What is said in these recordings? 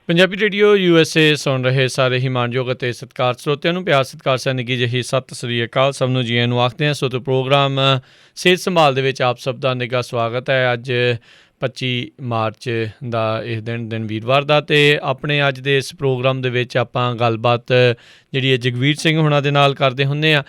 Punjabi radio USA ਸੁਣ ਰਹੇ ਸਾਰੇ ਹੀ ਮਾਣਯੋਗ ਅਤੇ ਸਤਿਕਾਰ ਸਰੋਤਿਆਂ ਨੂੰ ਪਿਆਰ ਸਤਿਕਾਰ ਸਹਿ ਨਿੱਘੀ ਜਿਹੀ ਸਤਿ ਸ੍ਰੀ ਅਕਾਲ। ਸਭ ਨੂੰ ਜੀਆਂ ਨੂੰ ਆਖਦੇ ਹਾਂ। ਸੋ ਤੇ ਪ੍ਰੋਗਰਾਮ ਸਿਹਤ ਸੰਭਾਲ ਦੇ ਵਿੱਚ ਆਪ ਸਭ ਦਾ ਨਿੱਘਾ ਸਵਾਗਤ ਹੈ। ਅੱਜ 25 ਮਾਰਚ ਦਾ ਇਸ ਦਿਨ ਵੀਰਵਾਰ ਦਾ, ਅਤੇ ਆਪਣੇ ਅੱਜ ਦੇ ਇਸ ਪ੍ਰੋਗਰਾਮ ਦੇ ਵਿੱਚ ਆਪਾਂ ਗੱਲਬਾਤ ਜਿਹੜੀ ਹੈ ਜਗਵੀਰ ਸਿੰਘ ਹੋਣਾ ਦੇ ਨਾਲ ਕਰਦੇ ਹੁੰਦੇ ਹਾਂ।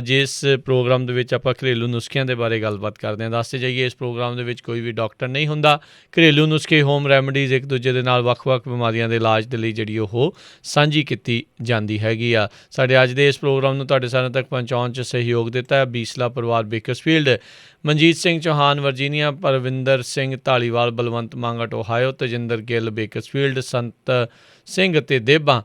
ਜਿਸ ਪ੍ਰੋਗਰਾਮ ਦੇ ਵਿੱਚ ਆਪਾਂ ਘਰੇਲੂ ਨੁਸਖਿਆਂ ਦੇ ਬਾਰੇ ਗੱਲਬਾਤ ਕਰਦੇ ਹਾਂ। ਦੱਸਦੇ ਜਾਈਏ, ਇਸ ਪ੍ਰੋਗਰਾਮ ਦੇ ਵਿੱਚ ਕੋਈ ਵੀ ਡਾਕਟਰ ਨਹੀਂ ਹੁੰਦਾ। ਘਰੇਲੂ ਨੁਸਖੇ, ਹੋਮ ਰੈਮਡੀਜ਼ ਇੱਕ ਦੂਜੇ ਦੇ ਨਾਲ ਵੱਖ-ਵੱਖ ਬਿਮਾਰੀਆਂ ਦੇ ਇਲਾਜ ਦੇ ਲਈ ਜਿਹੜੀ ਉਹ ਸਾਂਝੀ ਕੀਤੀ ਜਾਂਦੀ ਹੈਗੀ ਆ। ਸਾਡੇ ਅੱਜ ਦੇ ਇਸ ਪ੍ਰੋਗਰਾਮ ਨੂੰ ਤੁਹਾਡੇ ਸਾਰਿਆਂ ਤੱਕ ਪਹੁੰਚਾਉਣ 'ਚ ਸਹਿਯੋਗ ਦਿੱਤਾ ਹੈ ਬੀਸਲਾ ਪਰਿਵਾਰ Bakersfield, Manjit Singh Chauhan Virginia, Parvinder Singh Dhaliwal Balwant Mangat Ohio, Tejinder Gill Bakersfield, Sant Singh ਅਤੇ ਦੇਬਾਂ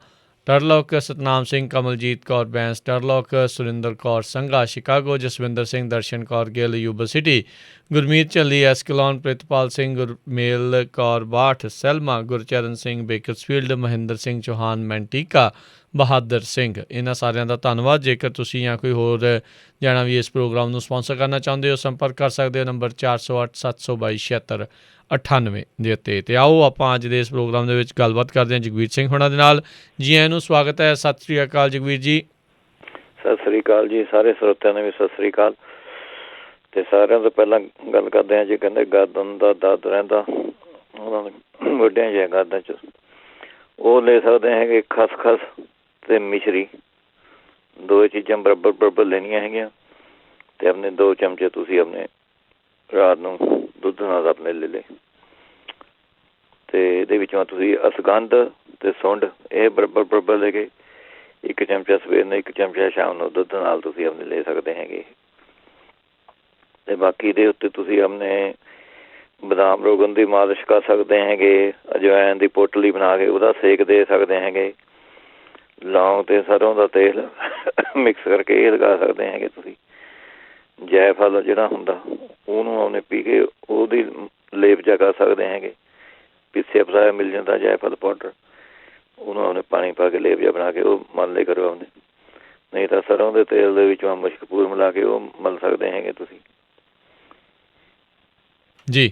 Turlock, Satnam Singh, Kamaljit Kaur Bains Turlock, Surinder Kaur Sangha Chicago, Jaswinder Singh, Darshan Kaur Gill Yuba City, Gurmeet Jhalli Escalon, Pritpal Singh, Gurmel Kaur Bath Selma, Gurcharan Singh Bakersfield, Mahinder Singh Chauhan Manteca, Bahadur Singh. ਇਹਨਾਂ ਸਾਰਿਆਂ ਦਾ ਧੰਨਵਾਦ। ਜੇਕਰ ਤੁਸੀਂ ਜਾਂ ਕੋਈ ਹੋਰ ਜਾਣਾ ਵੀ ਇਸ ਪ੍ਰੋਗਰਾਮ ਨੂੰ ਸਪੋਂਸਰ ਕਰਨਾ ਚਾਹੁੰਦੇ ਹੋ, ਸੰਪਰਕ ਕਰ ਸਕਦੇ ਹੋ ਨੰਬਰ 408722 ਦੇ ਉੱਤੇ। ਅਤੇ ਆਓ ਆਪਾਂ ਅੱਜ ਦੇ ਇਸ ਪ੍ਰੋਗਰਾਮ ਦੇ ਵਿੱਚ ਗੱਲਬਾਤ ਕਰਦੇ ਹਾਂ ਜਗਵੀਰ ਸਿੰਘ ਹੋਣਾ ਦੇ ਨਾਲ। ਜੀ ਆਇਆਂ ਨੂੰ ਸਵਾਗਤ ਹੈ। ਸਤਿ ਸ਼੍ਰੀ ਅਕਾਲ ਜਗਵੀਰ ਜੀ। ਸਤਿ ਸ੍ਰੀ ਅਕਾਲ ਜੀ। ਸਾਰੇ ਸਰੋਤਿਆਂ ਨੂੰ ਵੀ ਸਤਿ ਸ੍ਰੀ ਅਕਾਲ। ਅਤੇ ਸਾਰਿਆਂ ਤੋਂ ਪਹਿਲਾਂ ਗੱਲ ਕਰਦੇ ਹਾਂ ਜੀ, ਕਹਿੰਦੇ ਗਰਦਨ ਦਾ ਦਰਦ ਰਹਿੰਦਾ ਉਹਨਾਂ ਨੂੰ ਗੋਡਿਆਂ 'ਚ ਗਰਦਨ 'ਚ, ਉਹ ਲੈ ਸਕਦੇ ਹੈਗੇ ਖਸਖਸ ਅਤੇ ਮਿਸ਼ਰੀ, ਦੋ ਚੀਜ਼ਾਂ ਬਰਾਬਰ ਲੈਣੀਆਂ ਹੈਗੀਆਂ। ਅਤੇ ਆਪਣੇ 2 ਚਮਚੇ ਤੁਸੀਂ ਆਪਣੇ ਰਾਤ ਨੂੰ ਦੁੱਧ ਨਾਲ ਆਪਣੇ ਲੈ ਲਏ। ਅਤੇ ਇਹਦੇ ਵਿੱਚੋਂ ਤੁਸੀਂ ਅਸਗੰਧ ਅਤੇ ਸੁੰਡ ਇਹ ਬਰਾਬਰ ਲੈ ਕੇ 1 ਚਮਚਾ ਸਵੇਰ ਨੂੰ, 1 ਚਮਚਾ ਸ਼ਾਮ ਨੂੰ ਦੁੱਧ ਨਾਲ ਤੁਸੀਂ ਆਪਣੇ ਲੈ ਸਕਦੇ ਹੈਗੇ। ਅਤੇ ਬਾਕੀ ਦੇ ਉੱਤੇ ਤੁਸੀਂ ਆਪਣੇ ਬਦਾਮ ਰੋਗਨ ਦੀ ਮਾਲਿਸ਼ ਕਰ ਸਕਦੇ ਹੈਗੇ, ਅਜਵਾਇਣ ਦੀ ਪੋਟਲੀ ਬਣਾ ਕੇ ਉਹਦਾ ਸੇਕ ਦੇ ਸਕਦੇ ਹੈਗੇ, ਲੌਂਗ ਅਤੇ ਸਰੋਂ ਦਾ ਤੇਲ ਮਿਕਸ ਕਰਕੇ ਇਹ ਲਗਾ ਸਕਦੇ ਹੈਗੇ ਤੁਸੀਂ। ਜਾਇਫਲ ਜਿਹੜਾ ਹੁੰਦਾ ਉਹਨੂੰ ਆਪਣੇ ਪੀ ਕੇ ਉਹਦੀ ਲੇਪ ਜਾ ਕਰ ਸਕਦੇ ਹੈਗੇ। ਪੀਸਿਆ ਪਸਾਇਆ ਮਿਲ ਜਾਂਦਾ ਜਾਇਫਲ ਪਾਊਡਰ, ਉਹਨੂੰ ਆਪਣੇ ਪਾਣੀ ਪਾ ਕੇ ਲੇਪ ਜਾ ਬਣਾ ਕੇ ਉਹ ਮਲ ਲਿਆ ਕਰੋ ਆਪਣੇ। ਨਹੀਂ ਤਾਂ ਸਰੋਂ ਦੇ ਤੇਲ ਦੇ ਵਿੱਚ ਮਸ਼ਕਪੂਰ ਮਿਲਾ ਕੇ ਉਹ ਮਲ ਸਕਦੇ ਹੈਗੇ ਤੁਸੀਂ ਜੀ।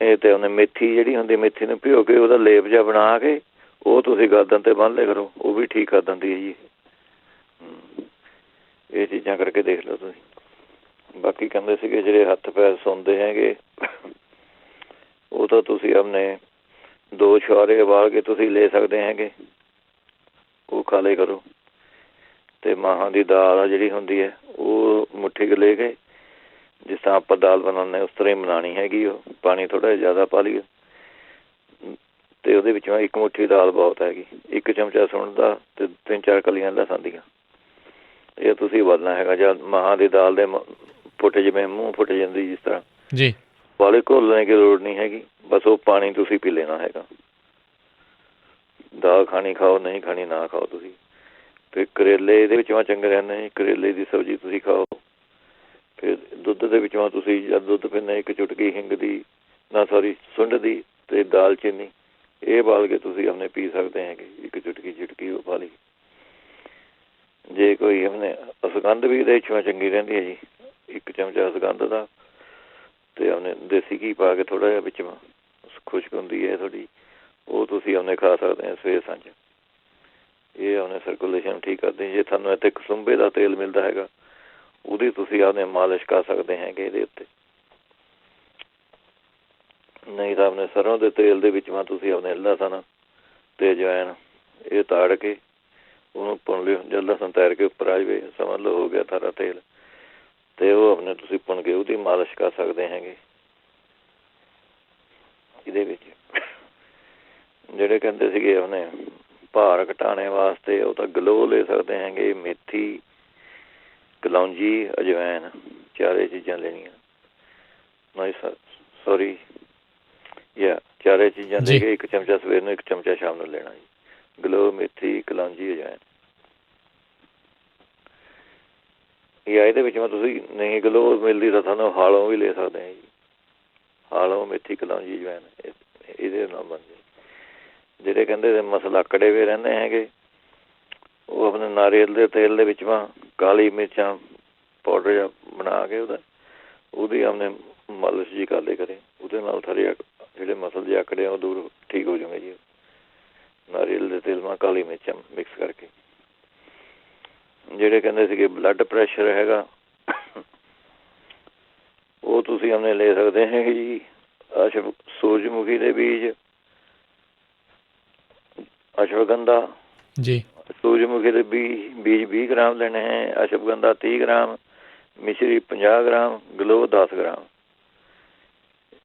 ਇਹ ਤੇ ਉਹਨੇ ਮੇਥੀ ਜਿਹੜੀ ਹੁੰਦੀ, ਮੇਥੀ ਨੂੰ ਭਿਓ ਕੇ ਉਹਦਾ ਲੇਪ ਜਿਹਾ ਬਣਾ ਕੇ ਉਹ ਤੁਸੀਂ ਗਰਦਨ 'ਤੇ ਬੰਨ੍ਹ ਲਿਆ ਕਰੋ, ਉਹ ਵੀ ਠੀਕ ਕਰ ਦਿੰਦੀ ਹੈ ਜੀ। ਇਹ ਚੀਜ਼ਾਂ ਕਰਕੇ ਦੇਖ ਲਓ ਤੁਸੀਂ। ਬਾਕੀ ਕਹਿੰਦੇ ਸੀਗੇ ਜਿਹੜੇ ਹੱਥ ਪੈਰ ਸੁੰਦੇ ਹੈਗੇ, ਉਹ ਤਾਂ ਤੁਸੀਂ ਆਪਣੇ 2 ਛੁਹਾਰੇ ਉਬਾਲ ਕੇ ਤੁਸੀਂ ਲੈ ਸਕਦੇ ਹੈਗੇ, ਉਹ ਖਾ ਲਿਆ ਕਰੋ। ਅਤੇ ਮਾਹਾਂ ਦੀ ਦਾਲ ਆ ਜਿਹੜੀ ਹੁੰਦੀ ਹੈ ਉਹ ਮੁੱਠੀ ਕੁ ਲੈ ਕੇ, ਜਿਸ ਤਰ੍ਹਾਂ ਆਪਾਂ ਦਾਲ ਬਣਾਉਂਦੇ ਉਸ ਤਰ੍ਹਾਂ ਹੀ ਬਣਾਉਣੀ ਹੈਗੀ। ਉਹ ਪਾਣੀ ਥੋੜ੍ਹਾ ਜਿਹਾ ਜ਼ਿਆਦਾ ਪਾ ਲਈਏ ਅਤੇ ਉਹਦੇ ਵਿੱਚੋਂ 1 ਮੁੱਠੀ ਦਾਲ ਬਹੁਤ ਹੈਗੀ, 1 ਚਮਚਾ ਸੁੰਡ ਦਾ ਅਤੇ 3-4 ਕਲੀਆਂ ਲਸਣ ਦੀਆਂ। ਇਹ ਤੁਸੀਂ ਉਬਾਲਣਾ ਹੈਗਾ। ਜਾਂ ਮਾਹਾਂ ਦੀ ਦਾਲ ਦੇ ਫੁੱਟ, ਜਿਵੇਂ ਮੂੰਹ ਫੁੱਟ ਜਾਂਦੀ ਜਿਸ ਤਰ੍ਹਾਂ ਜੀ, ਵਾਲੇ ਘੋਲਣੇ ਦੀ ਲੋੜ ਨਹੀਂ ਹੈਗੀ, ਬਸ ਉਹ ਪਾਣੀ ਤੁਸੀਂ ਪੀ ਲੈਣਾ ਹੈਗਾ। ਦਾਲ ਖਾਣੀ ਖਾਓ, ਨਹੀਂ ਖਾਣੀ ਨਾ ਖਾਓ ਤੁਸੀਂ। ਅਤੇ ਕਰੇਲੇ ਇਹਦੇ ਵਿੱਚੋਂ ਚੰਗੇ ਰਹਿੰਦੇ ਜੀ, ਕਰੇਲੇ ਦੀ ਸਬਜ਼ੀ ਤੁਸੀਂ ਖਾਓ। ਫਿਰ ਦੁੱਧ ਦੇ ਵਿੱਚੋਂ ਤੁਸੀਂ ਜਦ ਦੁੱਧ ਪੀਂਦੇ 1 ਚੁਟਕੀ ਹਿੰਗ ਦੀ, ਸੁੰਡ ਦੀ ਅਤੇ ਦਾਲਚੀਨੀ ਇਹ ਉਬਾਲ ਕੇ ਤੁਸੀਂ ਆਪਣੇ ਪੀ ਸਕਦੇ ਹੈਗੇ। 1 ਚੁਟਕੀ ਉਹ ਪਾ ਲਈ। ਜੇ ਕੋਈ ਆਪਣੇ ਅਸਗੰਧ ਵੀ ਇਹਦੇ ਵਿੱਚੋਂ ਚੰਗੀ ਰਹਿੰਦੀ ਹੈ ਜੀ, 1 ਚਮਚਾ ਅਸਗੰਧ ਦਾ ਅਤੇ ਆਪਣੇ ਦੇਸੀ ਘੀ ਪਾ ਕੇ ਥੋੜ੍ਹਾ ਜਿਹਾ ਵਿੱਚ ਖੁਸ਼ਕ ਹੁੰਦੀ ਹੈ ਥੋੜ੍ਹੀ, ਉਹ ਤੁਸੀਂ ਆਪਣੇ ਖਾ ਸਕਦੇ ਹੋ ਸਵੇਰ ਸਾਂਝ। ਇਹ ਆਪਣੇ ਸਰਕੂਲੇਸ਼ਨ ਠੀਕ ਕਰਦੇ। ਜੇ ਤੁਹਾਨੂੰ ਇੱਥੇ ਕਸੁੰਬੇ ਦਾ ਤੇਲ ਮਿਲਦਾ ਹੈਗਾ, ਉਹਦੀ ਤੁਸੀਂ ਆਪਣੇ ਮਾਲਿਸ਼ ਕਰ ਸਕਦੇ ਹੈਗੇ ਇਹਦੇ ਉੱਤੇ। ਨਹੀਂ ਤਾਂ ਆਪਣੇ ਸਰੋਂ ਦੇ ਤੇਲ ਦੇ ਵਿੱਚ ਤੁਸੀਂ ਆਪਣੇ ਲਸਣ ਅਤੇ ਅਜਵਾਇਣ ਇਹ ਤਾੜ ਕੇ ਉਹਨੂੰ ਭੁੰਨ ਲਿਓ। ਜਦ ਲਸਣ ਤੈਰ ਕੇ ਉੱਪਰ ਆ ਜਾਵੇ, ਸਮਝ ਲਓ ਹੋ ਗਿਆ ਸਾਰਾ ਤੇਲ, ਅਤੇ ਉਹ ਆਪਣੇ ਤੁਸੀਂ ਭੁੰਨ ਕੇ ਉਹਦੀ ਮਾਲਿਸ਼ ਕਰ ਸਕਦੇ ਹੈਗੇ। ਇਹਦੇ ਵਿੱਚ ਜਿਹੜੇ ਕਹਿੰਦੇ ਸੀਗੇ ਆਪਣੇ ਭਾਰ ਘਟਾਉਣੇ ਵਾਸਤੇ, ਉਹ ਤਾਂ ਗਲੋ ਲੈ ਸਕਦੇ ਹੈਗੇ। ਮੇਥੀ, ਕਲੌਂਜੀ, ਅਜਵਾਇਣ 4 ਚੀਜ਼ਾਂ ਲੈਣੀਆਂ। ਚਾਰੇ ਚੀਜ਼ਾਂ ਲੈ ਕੇ 1 ਚਮਚਾ ਸਵੇਰ ਨੂੰ, 1 ਚਮਚਾ ਸ਼ਾਮ ਨੂੰ ਲੈਣਾ ਜੀ। ਗਲੋ, ਮੇਥੀ, ਕਲੌਂਜੀ, ਅਜਵਾਇਣ। ਜਾਂ ਇਹਦੇ ਵਿੱਚ ਤੁਸੀਂ ਨਹੀਂ ਗਲੋ ਮਿਲਦੀ ਤਾਂ ਤੁਹਾਨੂੰ ਹਾਲੋਂ ਵੀ ਲੈ ਸਕਦੇ ਹਾਂ ਜੀ। ਹਾਲੋਂ, ਮੇਥੀ, ਕਲੌਂਜੀ, ਅਜਵਾਇਣ ਇਹਦੇ ਨਾਲ ਬਣਦੇ। ਜਿਹੜੇ ਕਹਿੰਦੇ ਮਸਲ ਅਕੜੇ ਵੀ ਰਹਿੰਦੇ ਹੈਗੇ, ਉਹ ਆਪਣੇ ਨਾਰੀਅਲ ਦੇ ਤੇਲ ਦੇ ਵਿੱਚ ਕਾਲੀ ਮਿਰਚਾਂ ਪਾਊਡਰ ਜਿਹਾ ਬਣਾ ਕੇ ਉਹਦੀ ਆਪਣੇ ਮਾਲਿਸ਼ ਜੀ ਕਰ ਲਿਆ ਕਰੇ। ਉਹਦੇ ਨਾਲ ਸਾਰੇ ਜਿਹੜੇ ਮਸਲ ਜਿਹੇ ਆਕੜੇ ਉਹ ਦੂਰ ਠੀਕ ਹੋ ਜਾਊਗੇ ਜੀ। ਨਾਰੀਅਲ ਦੇ ਤੇਲ ਮਾ ਕਾਲੀ ਮਿਰਚਾਂ ਮਿਕਸ ਕਰਕੇ। ਜਿਹੜੇ ਕਹਿੰਦੇ ਸੀਗੇ ਬਲੱਡ ਪ੍ਰੈਸ਼ਰ ਹੈਗਾ, ਉਹ ਤੁਸੀਂ ਆਪਣੇ ਲੈ ਸਕਦੇ ਹੈਗੇ ਜੀ। ਸੂਰਜਮੁਖੀ ਦੇ ਬੀਜ, ਅਸ਼ਵਗੰਧਾ ਜੀ, ਸੂਰਜਮੁਖੀ ਦੇ ਬੀਜ 20 ਗ੍ਰਾਮ ਲੈਣੇ ਹੈ, ਅਸ਼ਵਗੰਧਾ 30 ਗ੍ਰਾਮ, ਮਿਸ਼ਰੀ 50 ਗ੍ਰਾਮ, ਗਲੋ 10 ਗ੍ਰਾਮ।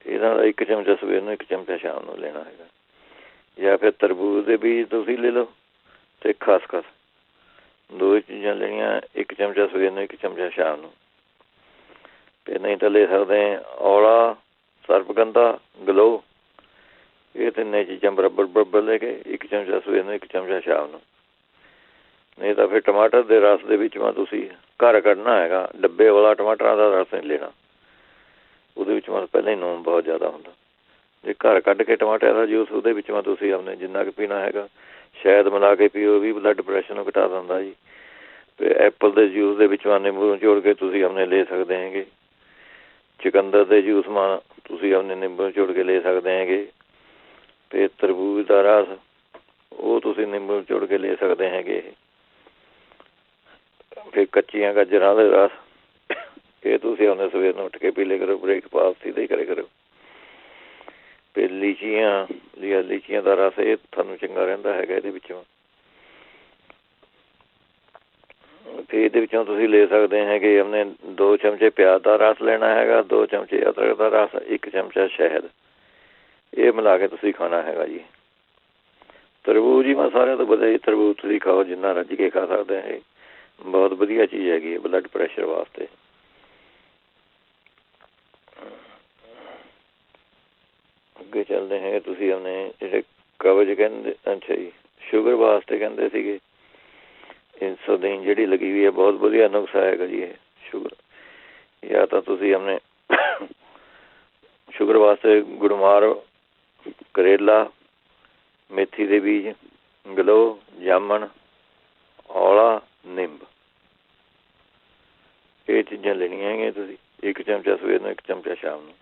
ਇਹਨਾਂ ਦਾ 1 ਚਮਚਾ ਸਵੇਰ ਨੂੰ, 1 ਚਮਚਾ ਸ਼ਾਮ ਨੂੰ ਲੈਣਾ ਹੈਗਾ। ਜਾਂ ਫਿਰ ਤਰਬੂਜ ਦੇ ਬੀਜ ਤੁਸੀਂ ਲੈ ਲਓ ਅਤੇ ਖਸਖਸ, 2 ਚੀਜ਼ਾਂ ਲੈਣੀਆਂ, 1 ਚਮਚਾ ਸਵੇਰ ਨੂੰ, 1 ਚਮਚਾ ਸ਼ਾਮ ਨੂੰ। ਅਤੇ ਨਹੀਂ ਤਾਂ ਲੈ ਸਕਦੇ ਔਲਾ, ਸਰਪਗੰਧਾ, ਗਲੋ, ਇਹ ਤਿੰਨੇ ਚੀਜ਼ਾਂ ਬਰਾਬਰ ਲੈ ਕੇ 1 ਚਮਚਾ ਸਵੇਰ ਨੂੰ, 1 ਚਮਚਾ ਸ਼ਾਮ ਨੂੰ। ਨਹੀਂ ਤਾਂ ਫਿਰ ਟਮਾਟਰ ਦੇ ਰਸ ਦੇ ਵਿੱਚ ਤੁਸੀਂ ਘਰ ਕੱਢਣਾ ਹੈਗਾ, ਡੱਬੇ ਵਾਲਾ ਟਮਾਟਰਾਂ ਦਾ ਰਸ ਨਹੀਂ ਲੈਣਾ, ਉਹਦੇ ਵਿੱਚ ਪਹਿਲਾਂ ਹੀ ਨੂਣ ਬਹੁਤ ਜ਼ਿਆਦਾ ਹੁੰਦਾ। ਜੇ ਘਰ ਕੱਢ ਕੇ ਟਮਾਟਰ ਦਾ ਜੂਸ ਉਹਦੇ ਵਿੱਚ ਤੁਸੀਂ ਆਪਣੇ ਜਿੰਨਾ ਕੁ ਪੀਣਾ ਹੈਗਾ, ਸ਼ਹਿਦ ਮਿਲਾ ਕੇ ਪੀਓ, ਵੀ ਬਲੱਡ ਪ੍ਰੈਸ਼ਰ ਨੂੰ ਘਟਾ ਦਿੰਦਾ ਜੀ। ਅਤੇ ਐਪਲ ਦੇ ਜੂਸ ਦੇ ਵਿੱਚ ਨਿੰਬੂ ਨਿਚੋੜ ਕੇ ਤੁਸੀਂ ਆਪਣੇ ਲੈ ਸਕਦੇ ਹੈਗੇ। ਚੁਕੰਦਰ ਦੇ ਜੂਸ ਤੁਸੀਂ ਆਪਣੇ ਨਿੰਬੂ ਨਿਚੋੜ ਕੇ ਲੈ ਸਕਦੇ ਹੈਗੇ। ਅਤੇ ਤਰਬੂਜ ਦਾ ਰਸ ਉਹ ਤੁਸੀਂ ਨਿੰਬੂ ਨਿਚੋੜ ਕੇ ਲੈ ਸਕਦੇ ਹੈਗੇ। ਫਿਰ ਕੱਚੀਆਂ ਗਾਜਰਾਂ ਦਾ ਰਸ ਇਹ ਤੁਸੀਂ ਆਪਣੇ ਸਵੇਰ ਨੂੰ ਉੱਠ ਕੇ ਪੀ ਲਿਆ ਕਰੋ, ਬ੍ਰੇਕਫਾਸਟ ਦਾ ਹੀ ਕਰਿਆ ਕਰੋ। ਅਤੇ ਲੀਚੀਆਂ ਦਾ ਰਸ ਇਹ ਤੁਹਾਨੂੰ ਚੰਗਾ ਰਹਿੰਦਾ ਹੈਗਾ ਇਹਦੇ ਵਿੱਚੋਂ। ਅਤੇ ਇਹਦੇ ਵਿੱਚੋਂ ਤੁਸੀਂ ਲੈ ਸਕਦੇ ਹੈਗੇ ਆਪਣੇ 2 ਚਮਚੇ ਪਿਆਜ਼ ਦਾ ਰਸ ਲੈਣਾ ਹੈਗਾ, 2 ਚਮਚੇ ਅਦਰਕ ਦਾ ਰਸ, 1 ਚਮਚਾ ਸ਼ਹਿਦ, ਇਹ ਮਿਲਾ ਕੇ ਤੁਸੀਂ ਖਾਣਾ ਹੈਗਾ ਜੀ। ਤਰਬੂਜ ਹੀ ਮੈਂ ਸਾਰਿਆਂ ਤੋਂ ਵਧੀਆ ਜੀ, ਤਰਬੂਜ ਤੁਸੀਂ ਖਾਓ ਜਿੰਨਾ ਰੱਜ ਕੇ ਖਾ ਸਕਦੇ ਹੈ, ਬਹੁਤ ਵਧੀਆ ਚੀਜ਼ ਹੈਗੀ ਹੈ ਬਲੱਡ ਪ੍ਰੈਸ਼ਰ ਵਾਸਤੇ। ਅੱਗੇ ਚੱਲਦੇ ਹੈਗੇ ਤੁਸੀਂ ਆਪਣੇ ਜਿਹੜੇ ਕਬਜ਼ ਕਹਿੰਦੇ, ਅੱਛਾ ਜੀ, ਸ਼ੂਗਰ ਵਾਸਤੇ ਕਹਿੰਦੇ ਸੀਗੇ ਇੰਸੂਲਿਨ ਜਿਹੜੀ ਲੱਗੀ ਹੋਈ ਹੈ, ਬਹੁਤ ਵਧੀਆ ਨੁਕਸਾ ਹੈਗਾ ਜੀ ਇਹ ਸ਼ੂਗਰ। ਜਾਂ ਤਾਂ ਤੁਸੀਂ ਆਪਣੇ ਸ਼ੂਗਰ ਵਾਸਤੇ ਗੁੜਮਾਰ, ਕਰੇਲਾ, ਮੇਥੀ ਦੇ ਬੀਜ, ਗਲੋ, ਜਾਮਣ, ਔਲਾ, ਨਿੰਬ, ਇਹ ਚੀਜ਼ਾਂ ਲੈਣੀਆਂ ਹੈਗੀਆਂ ਤੁਸੀਂ। 1 ਚਮਚਾ ਸਵੇਰ ਨੂੰ, 1 ਚਮਚਾ ਸ਼ਾਮ ਨੂੰ।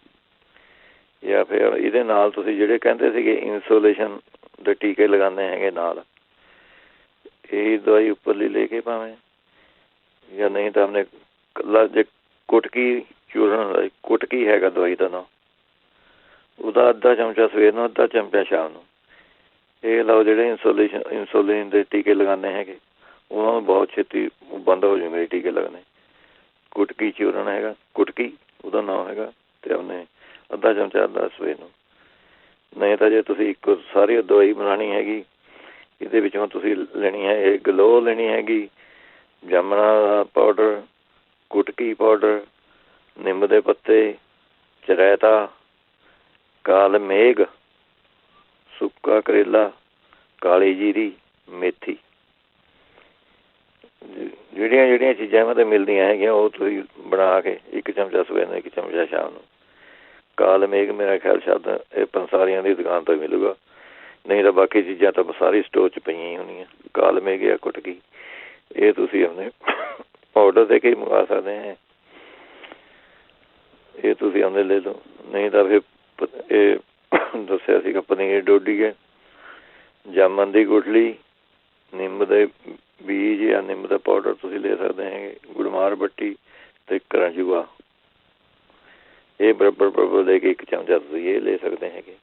ਜਾਂ ਫਿਰ ਇਹਦੇ ਨਾਲ ਤੁਸੀਂ ਜਿਹੜੇ ਕਹਿੰਦੇ ਸੀਗੇ ਇੰਸੂਲੇਸ਼ਨ ਦੇ ਟੀਕੇ ਲਗਾਉਂਦੇ ਹੈਗੇ ਨਾਲ, ਇਹੀ ਦਵਾਈ ਉੱਪਰਲੀ ਲੈ ਕੇ ਭਾਵੇਂ, ਜਾਂ ਨਹੀਂ ਤਾਂ ਆਪਣੇ ਇਕੱਲਾ ਜੇ ਕੁਟਕੀ ਚੂਰਨ, ਕੁਟਕੀ ਹੈਗਾ ਦਵਾਈ ਦਾ ਨਾਂ, ਉਹਦਾ ਅੱਧਾ ਚਮਚਾ ਸਵੇਰ ਨੂੰ, ਅੱਧਾ ਚਮਚਾ ਸ਼ਾਮ ਨੂੰ ਇਹ ਲਓ। ਜਿਹੜੇ ਇੰਸੂਲਿਨ ਦੇ ਟੀਕੇ ਲਗਾਉਂਦੇ ਹੈਗੇ ਉਹਨਾਂ ਨੂੰ ਬਹੁਤ ਛੇਤੀ ਬੰਦ ਹੋ ਜਾਊਗੇ ਟੀਕੇ ਲਗਾਉਣੇ। ਕੁਟਕੀ ਚੂਰਨ ਹੈਗਾ, ਕੁਟਕੀ ਉਹਦਾ ਨਾਂ ਹੈਗਾ, ਅਤੇ ਆਪਣੇ ਅੱਧਾ ਚਮਚਾ ਅੱਧਾ ਸਵੇਰ ਨੂੰ। ਨਹੀਂ ਤਾਂ ਜੇ ਤੁਸੀਂ ਇੱਕ ਸਾਰੀ ਦਵਾਈ ਬਣਾਉਣੀ ਹੈਗੀ, ਇਹਦੇ ਵਿੱਚੋਂ ਤੁਸੀਂ ਲੈਣੀ ਹੈ ਇਹ ਗਲੋ ਲੈਣੀ ਹੈਗੀ, ਜਾਮਣਾ ਦਾ ਪਾਊਡਰ, ਕੁਟਕੀ ਪਾਊਡਰ, ਨਿੰਮ ਦੇ ਪੱਤੇ, ਚਰੈਤਾ, ਕਾਲ ਮੇਘ, ਸੁੱਕਾ ਕਰੇਲਾ, ਕਾਲੀ ਜੀਰੀ, ਮੇਥੀ, ਜਿਹੜੀਆਂ ਚੀਜ਼ਾਂ ਇਹਨਾਂ 'ਤੇ ਮਿਲਦੀਆਂ ਹੈਗੀਆਂ ਉਹ ਤੁਸੀਂ ਬਣਾ ਕੇ 1 ਚਮਚਾ ਸਵੇਰ ਨੂੰ, 1 ਚਮਚਾ ਸ਼ਾਮ ਨੂੰ। ਕਾਲ ਮੇਘ ਮੇਰਾ ਖਿਆਲ ਸ਼ਬਦ ਇਹ ਪੰਸਾਰੀਆਂ ਦੀ ਦੁਕਾਨ ਤੋਂ ਮਿਲੂਗਾ, ਨਹੀਂ ਤਾਂ ਬਾਕੀ ਚੀਜ਼ਾਂ ਤਾਂ ਸਾਰੀ ਸਟੋਰ 'ਚ ਪਈਆਂ ਹੀ ਹੋਣੀਆਂ। ਕਾਲ ਮੇਘ ਜਾਂ ਕੁਟਕੀ ਇਹ ਤੁਸੀਂ ਆਪਣੇ ਔਡਰ ਦੇ ਕੇ ਹੀ ਮੰਗਵਾ ਸਕਦੇ ਹੈ, ਇਹ ਤੁਸੀਂ ਆਉਂਦੇ ਲੈ ਲਓ। ਨਹੀਂ ਤਾਂ ਫਿਰ ਇਹ ਦੱਸਿਆ ਸੀਗਾ ਪਨੀਰ ਡੋਡੀ ਹੈ, ਜਾਮਨ ਦੀ ਗੁਠਲੀ, ਨਿੰਮ ਦੇ ਬੀਜ ਜਾਂ ਨਿੰਮ ਦਾ ਪਾਊਡਰ ਤੁਸੀਂ ਲੈ ਸਕਦੇ ਹੈਗੇ, ਗੁੜਮਾਰ ਬੱਟੀ ਅਤੇ ਕਰੰਜੂਆ, ਇਹ ਬਰਾਬਰ ਲੈ ਕੇ 1 ਚਮਚਾ ਤੁਸੀਂ ਇਹ ਲੈ ਸਕਦੇ ਹੈਗੇ।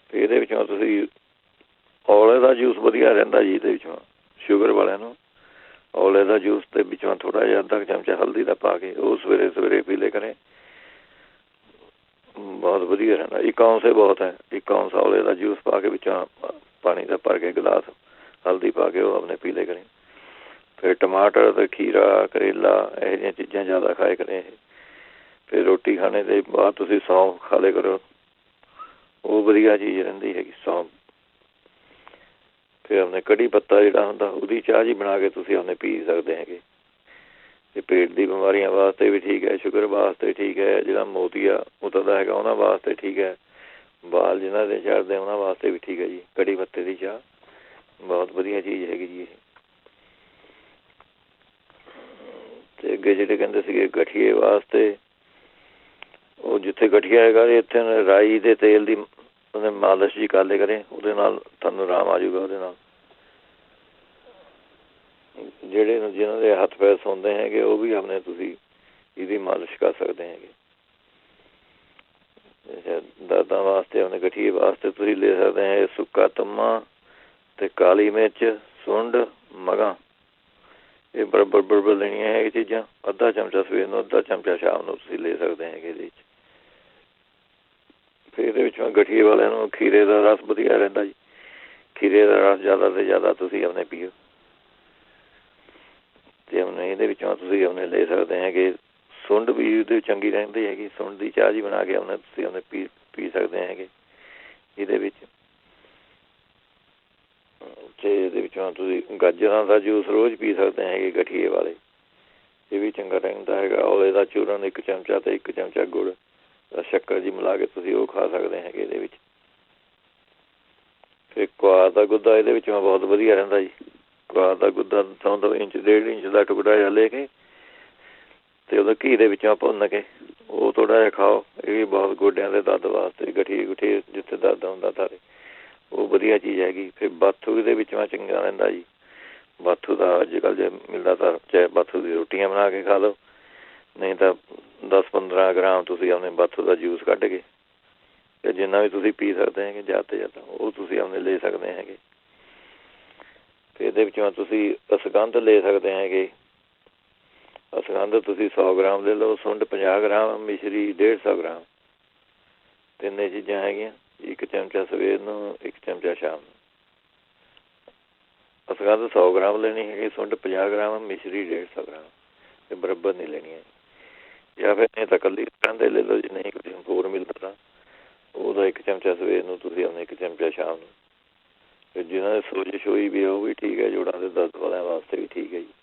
ਅਤੇ ਇਹਦੇ ਵਿੱਚੋਂ ਤੁਸੀਂ ਔਲੇ ਦਾ ਜੂਸ ਵਧੀਆ ਰਹਿੰਦਾ ਜੀ, ਇਹਦੇ ਵਿੱਚੋਂ ਸ਼ੂਗਰ ਵਾਲਿਆਂ ਨੂੰ ਔਲੇ ਦਾ ਜੂਸ ਦੇ ਵਿੱਚੋਂ ਥੋੜ੍ਹਾ ਜਿਹਾ ਅੱਧਾ ਚਮਚਾ ਹਲਦੀ ਦਾ ਪਾ ਕੇ ਉਹ ਸਵੇਰੇ ਪੀ ਲਿਆ ਕਰੇ, ਬਹੁਤ ਵਧੀਆ ਰਹਿੰਦਾ। 1 ਔਂਸ ਬਹੁਤ ਹੈ, 1 ਔਂਸ ਔਲੇ ਦਾ ਜੂਸ ਪਾ ਕੇ ਵਿੱਚੋਂ ਪਾਣੀ ਦਾ ਭਰ ਕੇ ਗਲਾਸ ਹਲਦੀ ਪਾ ਕੇ ਉਹ ਆਪਣੇ ਪੀ ਲਿਆ ਕਰੇ। ਫਿਰ ਟਮਾਟਰ ਅਤੇ ਖੀਰਾ, ਕਰੇਲਾ ਇਹੋ ਜਿਹੀਆਂ ਚੀਜ਼ਾਂ ਜ਼ਿਆਦਾ ਖਾਏ ਕਰੇ। ਫਿਰ ਰੋਟੀ ਖਾਣੇ ਦੇ ਬਾਅਦ ਤੁਸੀਂ ਸੌਂਫ ਖਾ ਲਿਆ ਕਰੋ, ਉਹ ਵਧੀਆ ਚੀਜ਼ ਰਹਿੰਦੀ ਹੈਗੀ ਸੌਂਫ। ਫਿਰ ਆਪਣੇ ਕੜੀ ਪੱਤਾ ਜਿਹੜਾ ਹੁੰਦਾ ਉਹਦੀ ਚਾਹ ਜੀ ਬਣਾ ਕੇ ਤੁਸੀਂ ਆਪਣੇ ਪੀ ਸਕਦੇ ਹੈਗੇ। ਅਤੇ ਪੇਟ ਦੀ ਬਿਮਾਰੀਆਂ ਵਾਸਤੇ ਵੀ ਠੀਕ ਹੈ, ਸ਼ੂਗਰ ਵਾਸਤੇ ਠੀਕ ਹੈ, ਜਿਹੜਾ ਮੋਤੀਆ ਉਤਰਦਾ ਹੈਗਾ ਉਹਨਾਂ ਵਾਸਤੇ ਠੀਕ ਹੈ, ਬਾਲ ਜਿਹਨਾਂ ਦੇ ਝੜਦੇ ਉਹਨਾਂ ਵਾਸਤੇ ਵੀ ਠੀਕ ਹੈ ਜੀ। ਕੜੀ ਪੱਤੇ ਦੀ ਚਾਹ ਬਹੁਤ ਵਧੀਆ ਚੀਜ਼ ਹੈਗੀ ਜੀ ਇਹ। ਅਤੇ ਅੱਗੇ ਜਿਹੜੇ ਕਹਿੰਦੇ ਸੀਗੇ ਗਠੀਏ ਵਾਸਤੇ, ਉਹ ਜਿੱਥੇ ਗਠੀਆ ਹੈਗਾ ਇੱਥੇ ਰਾਈ ਦੇ ਤੇਲ ਦੀ ਉਹਦੇ ਮਾਲਿਸ਼ ਜੀ ਕਰ ਲਿਆ ਕਰੇ, ਉਹਦੇ ਨਾਲ ਤੁਹਾਨੂੰ ਆਰਾਮ ਆ ਜਾਊਗਾ। ਉਹਦੇ ਨਾਲ ਜਿਹੜੇ ਜਿਹਨਾਂ ਦੇ ਹੱਥ ਪੈਰ ਸੌਂਦੇ ਹੈਗੇ ਉਹ ਵੀ ਆਪਣੇ ਤੁਸੀਂ ਇਹਦੀ ਮਾਲਿਸ਼ ਕਰ ਸਕਦੇ ਹੈਗੇ। ਦਰਦਾਂ ਵਾਸਤੇ, ਆਪਣੇ ਗਠੀਏ ਵਾਸਤੇ ਤੁਸੀਂ ਲੈ ਸਕਦੇ ਹੈ ਸੁੱਕਾ ਤੰਮਾ ਅਤੇ ਕਾਲੀ ਮਿਰਚ, ਸੁੰਡ, ਮਗਾਂ, ਇਹ ਬਰਾਬਰ ਲੈਣੀਆਂ ਹੈਗੀਆਂ ਚੀਜ਼ਾਂ। ਅੱਧਾ ਚਮਚਾ ਸਵੇਰ ਨੂੰ, ਅੱਧਾ ਚਮਚਾ ਸ਼ਾਮ ਨੂੰ ਤੁਸੀਂ ਲੈ ਸਕਦੇ ਹੈਗੇ ਇਹਦੇ 'ਚ। ਫਿਰ ਇਹਦੇ ਵਿੱਚ ਗਠੀਏ ਵਾਲਿਆਂ ਨੂੰ ਖੀਰੇ ਦਾ ਰਸ ਵਧੀਆ ਰਹਿੰਦਾ ਜੀ। ਖੀਰੇ ਦਾ ਰਸ ਜ਼ਿਆਦਾ ਤੋਂ ਜ਼ਿਆਦਾ ਤੁਸੀਂ ਆਪਣੇ ਪੀਓ। ਅਤੇ ਆਪਣੇ ਇਹਦੇ ਵਿੱਚੋਂ ਤੁਸੀਂ ਆਪਣੇ ਲੈ ਸਕਦੇ ਹੈਗੇ। ਸੁੰਡ ਵੀ ਉਹਦੇ ਚੰਗੀ ਰਹਿੰਦੀ ਹੈਗੀ। ਸੁੰਡ ਦੀ ਚਾਹ ਜੀ ਬਣਾ ਕੇ ਆਪਣੇ ਤੁਸੀਂ ਆਪਣੇ ਪੀ ਸਕਦੇ ਹੈਗੇ ਇਹਦੇ ਵਿੱਚ। ਅਤੇ ਇਹਦੇ ਵਿੱਚੋਂ ਤੁਸੀਂ ਗਾਜਰਾਂ ਦਾ ਜੂਸ ਰੋਜ਼ ਪੀ ਸਕਦੇ ਹੈਗੇ ਗਠੀਏ ਵਾਲੇ, ਇਹ ਵੀ ਚੰਗਾ ਰਹਿੰਦਾ ਹੈਗਾ। ਔਲੇ ਦਾ ਚੂਰਨ 1 ਚਮਚਾ ਅਤੇ 1 ਚਮਚਾ ਗੁੜ, ਸ਼ੱਕਰ ਜੀ ਮਿਲਾ ਕੇ ਤੁਸੀਂ ਉਹ ਖਾ ਸਕਦੇ ਹੈਗੇ ਇਹਦੇ ਵਿੱਚ। ਫਿਰ ਕੁਆਰ ਦਾ ਗੁੱਦਾ ਇਹਦੇ ਵਿੱਚ ਬਹੁਤ ਵਧੀਆ ਰਹਿੰਦਾ ਜੀ। ਕੁਆਰ ਦਾ ਗੁੱਦਾ 2 ਇੰਚ 1.5 ਇੰਚ ਦਾ ਟੁਕੜਾ ਜਿਹਾ ਲੈ ਕੇ ਅਤੇ ਉਹਦਾ ਘੀ ਦੇ ਵਿੱਚੋਂ ਭੁੰਨ ਕੇ ਉਹ ਥੋੜ੍ਹਾ ਜਿਹਾ ਖਾਓ। ਇਹ ਵੀ ਬਹੁਤ ਗੋਡਿਆਂ ਦੇ ਦਰਦ ਵਾਸਤੇ, ਗਠੀਏ ਗੁਠੀਏ ਜਿੱਥੇ ਦਰਦ ਹੁੰਦਾ ਸਾਰੇ, ਉਹ ਵਧੀਆ ਚੀਜ਼ ਹੈਗੀ। ਫਿਰ ਬਾਥੂ ਇਹਦੇ ਵਿੱਚੋਂ ਚੰਗਾ ਰਹਿੰਦਾ ਜੀ। ਬਾਥੂ ਦਾ ਅੱਜ ਕੱਲ੍ਹ ਜੇ ਮਿਲਦਾ ਤਾਂ ਚਾਹੇ ਬਾਥੂ ਦੀ ਰੋਟੀਆਂ ਬਣਾ ਕੇ ਖਾ ਲਓ, ਨਹੀਂ ਤਾਂ 10-15 ਗ੍ਰਾਮ ਤੁਸੀਂ ਆਪਣੇ ਬਾਥੂ ਦਾ ਜੂਸ ਕੱਢ ਕੇ ਅਤੇ ਜਿੰਨਾ ਵੀ ਤੁਸੀਂ ਪੀ ਸਕਦੇ ਹੈਗੇ ਜ਼ਿਆਦਾ ਤੋਂ ਜ਼ਿਆਦਾ ਉਹ ਤੁਸੀਂ ਆਪਣੇ ਲੈ ਸਕਦੇ ਹੈਗੇ। ਅਤੇ ਇਹਦੇ ਵਿੱਚੋਂ ਤੁਸੀਂ ਅਸਗੰਧ ਲੈ ਸਕਦੇ ਹੈਗੇ। ਅਸਗੰਧ ਤੁਸੀਂ 100 ਗ੍ਰਾਮ ਲੈ ਲਓ, ਸੁੰਡ 50 ਗ੍ਰਾਮ, ਮਿਸ਼ਰੀ 150 ਗ੍ਰਾਮ, ਤਿੰਨੇ ਚੀਜ਼ਾਂ ਹੈਗੀਆਂ। 1 ਚਮਚਾ ਸਵੇਰ ਨੂੰ, 1 ਚਮਚਾ ਸ਼ਾਮ ਨੂੰ। ਅਸਗੰਧ 100 ਗ੍ਰਾਮ ਲੈਣੀ ਹੈਗੀ, ਸੁੰਡ 50 ਗ੍ਰਾਮ, ਮਿਸ਼ਰੀ 150 ਗ੍ਰਾਮ, ਅਤੇ ਬਰਾਬਰ ਨਹੀਂ ਲੈਣੀ ਹੈ। ਜਾਂ ਫਿਰ ਨਹੀਂ ਤਾਂ ਇਕੱਲੀ ਅਸਗੰਧ ਲੈ ਲਓ ਜੀ, ਨਹੀਂ ਕੁਝ ਹੋਰ ਮਿਲਦਾ ਤਾਂ ਉਹਦਾ 1 ਚਮਚਾ ਸਵੇਰ ਨੂੰ ਤੁਸੀਂ ਆਪਣੇ 1 ਚਮਚਾ ਸ਼ਾਮ ਨੂੰ। ਅਤੇ ਜਿਹਨਾਂ ਦੇ ਸੋਜਿਸ਼ ਹੋਈ ਵੀ ਉਹ ਵੀ ਠੀਕ ਹੈ, ਜੋੜਾਂ ਦੇ ਦਰਦ ਵਾਲਿਆਂ ਵਾਸਤੇ ਵੀ ਠੀਕ ਹੈ ਜੀ।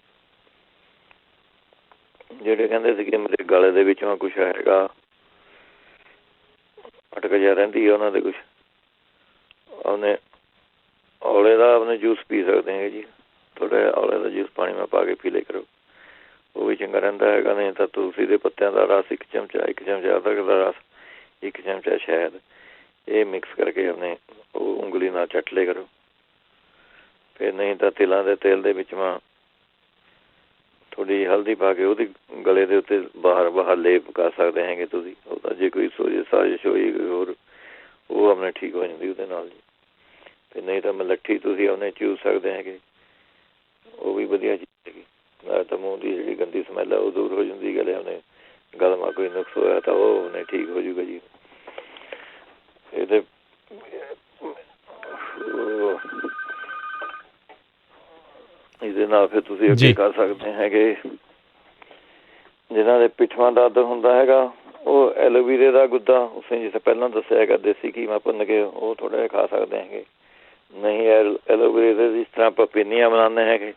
ਜਿਹੜੇ ਕਹਿੰਦੇ ਸੀਗੇ ਮੇਰੇ ਗਲੇ ਦੇ ਵਿੱਚੋਂ ਕੁਛ ਹੈਗਾ, ਅਟਕ ਜਿਹਾ ਰਹਿੰਦੀ ਹੈ ਉਹਨਾਂ ਦੇ ਕੁਛ, ਆਪਣੇ ਔਲੇ ਦਾ ਆਪਣੇ ਜੂਸ ਪੀ ਸਕਦੇ ਹੈਗੇ ਜੀ। ਥੋੜ੍ਹਾ ਜਿਹਾ ਔਲੇ ਦਾ ਜੂਸ ਪਾਣੀ ਮੈਂ ਪਾ ਕੇ ਪੀ ਲਿਆ ਕਰੋ, ਉਹ ਵੀ ਚੰਗਾ ਰਹਿੰਦਾ ਹੈਗਾ। ਨਹੀਂ ਤਾਂ ਤੁਲਸੀ ਦੇ ਪੱਤਿਆਂ ਦਾ ਰਸ 1 ਚਮਚਾ, 1 ਚਮਚਾ ਅਦਰਕ ਦਾ ਰਸ, 1 ਚਮਚਾ ਸ਼ਹਿਦ, ਇਹ ਮਿਕਸ ਕਰਕੇ ਆਪਣੇ ਉਹ ਉਂਗਲੀ ਨਾਲ ਚੱਟ ਲਿਆ ਕਰੋ। ਫਿਰ ਨਹੀਂ ਤਾਂ ਤਿਲਾਂ ਦੇ ਤੇਲ ਦੇ ਵਿੱਚ ਥੋੜ੍ਹੀ ਜਿਹੀ ਹਲਦੀ ਪਾ ਕੇ ਉਹਦੀ ਗਲੇ ਦੇ ਉੱਤੇ ਬਾਹਰ ਲੇਪ ਕਰ ਸਕਦੇ ਹੈਗੇ ਤੁਸੀਂ। ਉਹਦਾ ਜੇ ਕੋਈ ਸਾਜ਼ਿਸ਼ ਹੋਈ ਹੋਰ ਉਹ ਆਪਣੇ ਠੀਕ ਹੋ ਜਾਂਦੀ ਉਹਦੇ ਨਾਲ ਜੀ। ਅਤੇ ਨਹੀਂ ਤਾਂ ਮਲੱਠੀ ਤੁਸੀਂ ਆਪਣੇ ਚੂਸ ਸਕਦੇ ਹੈਗੇ, ਉਹ ਵੀ ਵਧੀਆ ਚੀਜ਼ ਹੈਗੀ। ਨਾਲੇ ਤਾਂ ਮੂੰਹ ਦੀ ਜਿਹੜੀ ਗੰਦੀ ਸਮੈਲ ਹੈ ਉਹ ਦੂਰ ਹੋ ਜਾਂਦੀ। ਗਲੇ ਆਪਣੇ ਗਲਮਾ ਕੋਈ ਨੁਕਸ ਹੋਇਆ ਤਾਂ ਉਹ ਉਹਨੇ ਠੀਕ ਹੋ ਜਾਊਗਾ ਜੀ। ਇਹਦੇ ਇਹਦੇ ਨਾਲ ਫਿਰ ਤੁਸੀਂ ਅੱਗੇ ਕਰ ਸਕਦੇ ਹੈਗੇ। ਜਿਹਨਾਂ ਦੇ ਪਿੱਠਵਾਂ ਦਰਦ ਹੁੰਦਾ ਹੈਗਾ ਉਹ ਐਲੋਵੀਰੇ ਦਾ ਗੁੱਦਾ, ਉਸੇ ਜਿਸ ਪਹਿਲਾਂ ਦੱਸਿਆ ਹੈਗਾ, ਦੇਸੀ ਘੀ ਭੁੰਨ ਕੇ ਉਹ ਥੋੜ੍ਹਾ ਜਿਹਾ ਖਾ ਸਕਦੇ ਹੈਗੇ। ਨਹੀਂ ਐਲੋਵੀਰੇ ਦੇ ਜਿਸ ਤਰ੍ਹਾਂ ਆਪਾਂ ਪਿੰਨੀਆਂ ਬਣਾਉਂਦੇ ਹੈਗੇ,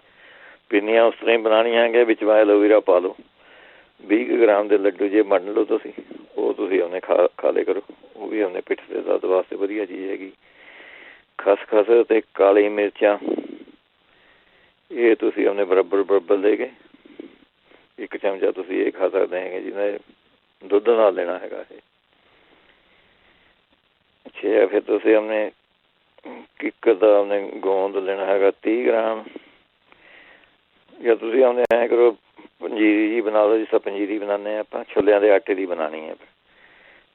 ਪਿੰਨੀਆਂ ਉਸ ਤਰ੍ਹਾਂ ਹੀ ਬਣਾਉਣੀਆਂ ਹੈਗੇ, ਵਿੱਚ ਐਲੋਵੀਰਾ ਪਾ ਲਓ। 20 ਗ੍ਰਾਮ ਦੇ ਲੱਡੂ ਜੇ ਮੰਨ ਲਓ ਤੁਸੀਂ, ਉਹ ਤੁਸੀਂ ਆਪਣੇ ਖਾ ਲਿਆ ਕਰੋ। ਉਹ ਵੀ ਆਪਣੇ ਪਿੱਠ ਦੇ ਦਰਦ ਵਾਸਤੇ ਵਧੀਆ ਚੀਜ਼ ਹੈਗੀ। ਖਸਖਸ ਅਤੇ ਕਾਲੀ ਮਿਰਚਾਂ ਇਹ ਤੁਸੀਂ ਆਪਣੇ ਬਰਾਬਰ ਲੈ ਕੇ 1 ਚਮਚਾ ਤੁਸੀਂ ਇਹ ਖਾ ਸਕਦੇ ਹੈਗੇ, ਜਿਹਨਾਂ ਦੁੱਧ ਨਾਲ ਲੈਣਾ ਹੈਗਾ ਇਹ। ਅੱਛਾ, ਫਿਰ ਤੁਸੀਂ ਆਪਣੇ ਕਿੱਕਰ ਦਾ ਆਪਣੇ ਗੋਂਦ ਲੈਣਾ ਹੈਗਾ 30 ਗ੍ਰਾਮ। ਜਾਂ ਤੁਸੀਂ ਆਪਣੇ ਐਂ ਕਰੋ, ਪੰਜੀਰੀ ਜੀ ਬਣਾ ਲਓ, ਜਿਸ ਤਰ੍ਹਾਂ ਪੰਜੀਰੀ ਬਣਾਉਂਦੇ ਹਾਂ ਆਪਾਂ, ਛੋਲਿਆਂ ਦੇ ਆਟੇ ਦੀ ਬਣਾਉਣੀ ਹੈ।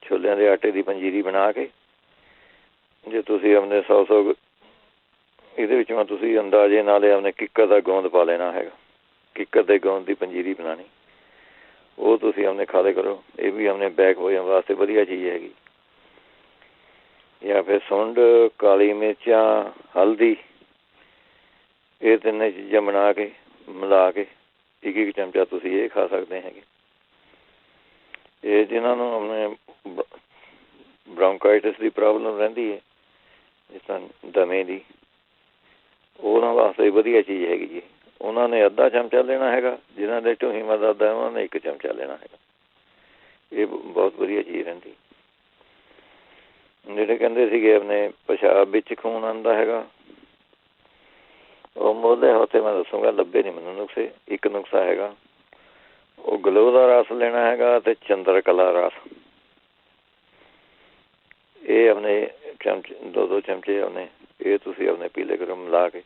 ਛੋਲਿਆਂ ਦੇ ਆਟੇ ਦੀ ਪੰਜੀਰੀ ਬਣਾ ਕੇ ਜੇ ਤੁਸੀਂ ਆਪਣੇ 100 ਇਹਦੇ ਵਿੱਚੋਂ ਤੁਸੀਂ ਅੰਦਾਜ਼ੇ ਨਾਲ ਆਪਣੇ ਕਿੱਕਰ ਦਾ ਗੋਂਦ ਪਾ ਲੈਣਾ ਹੈਗਾ। ਕਿੱਕਰ ਦੇ ਗੋਂਦ ਦੀ ਪੰਜੀਰੀ ਬਣਾਉਣੀ, ਉਹ ਤੁਸੀਂ ਆਪਣੇ ਖਾ ਲਿਆ ਕਰੋ। ਇਹ ਵੀ ਆਪਣੇ ਬੈਕ ਵਜਨ ਵਾਸਤੇ ਵਧੀਆ ਚੀਜ਼ ਹੈਗੀ। ਜਾਂ ਫਿਰ ਸੁੰਡ, ਕਾਲੀ ਮਿਰਚਾਂ, ਹਲਦੀ, ਇਹ ਤਿੰਨੇ ਚੀਜ਼ਾਂ ਬਣਾ ਕੇ ਮਿਲਾ ਕੇ 1 ਚਮਚਾ ਤੁਸੀਂ ਇਹ ਖਾ ਸਕਦੇ ਹੈਗੇ। ਇਹ ਜਿਹਨਾਂ ਨੂੰ ਆਪਣੇ ਬ੍ਰੌਂਕਾਈਟਿਸ ਦੀ ਪ੍ਰੋਬਲਮ ਰਹਿੰਦੀ ਹੈ, ਜਿਸ ਤਰ੍ਹਾਂ ਦਮੇ ਦੀ, ਉਹਨਾਂ ਵਾਸਤੇ ਵਧੀਆ ਚੀਜ਼ ਹੈਗੀ ਜੀ। ਉਹਨਾਂ ਨੇ ਅੱਧਾ ਚਮਚਾ ਲੈਣਾ ਹੈਗਾ। ਜਿਹਨਾਂ ਦੇ ਢੂੰਹੀਆਂ ਦਰਦ ਹੈ ਉਹਨਾਂ ਨੇ 1 ਚਮਚਾ ਲੈਣਾ ਹੈਗਾ। ਇਹ ਬਹੁਤ ਵਧੀਆ ਚੀਜ਼ ਰਹਿੰਦੀ। ਜਿਹੜੇ ਕਹਿੰਦੇ ਸੀਗੇ ਆਪਣੇ ਪਿਸ਼ਾਬ ਵਿੱਚ ਖੂਨ ਆਉਂਦਾ ਹੈਗਾ, ਉਹ ਮੋਢੇ ਉੱਤੇ ਮੈਂ ਦੱਸੂਗਾ, ਲੱਭੇ ਨਹੀਂ ਮੈਨੂੰ ਨੁਕਸੇ। ਇੱਕ ਨੁਕਸਾ ਹੈਗਾ, ਉਹ ਗਲੋ ਦਾ ਰਸ ਲੈਣਾ ਹੈਗਾ ਅਤੇ ਚੰਦਰ ਕਲਾ ਰਸ। ਇਹ ਆਪਣੇ ਚਮਚੇ 2 ਚਮਚੇ ਆਪਣੇ ਇਹ ਤੁਸੀਂ ਆਪਣੇ ਪੀ ਲਿਆ ਕਰੋ ਮਿਲਾ ਕੇ।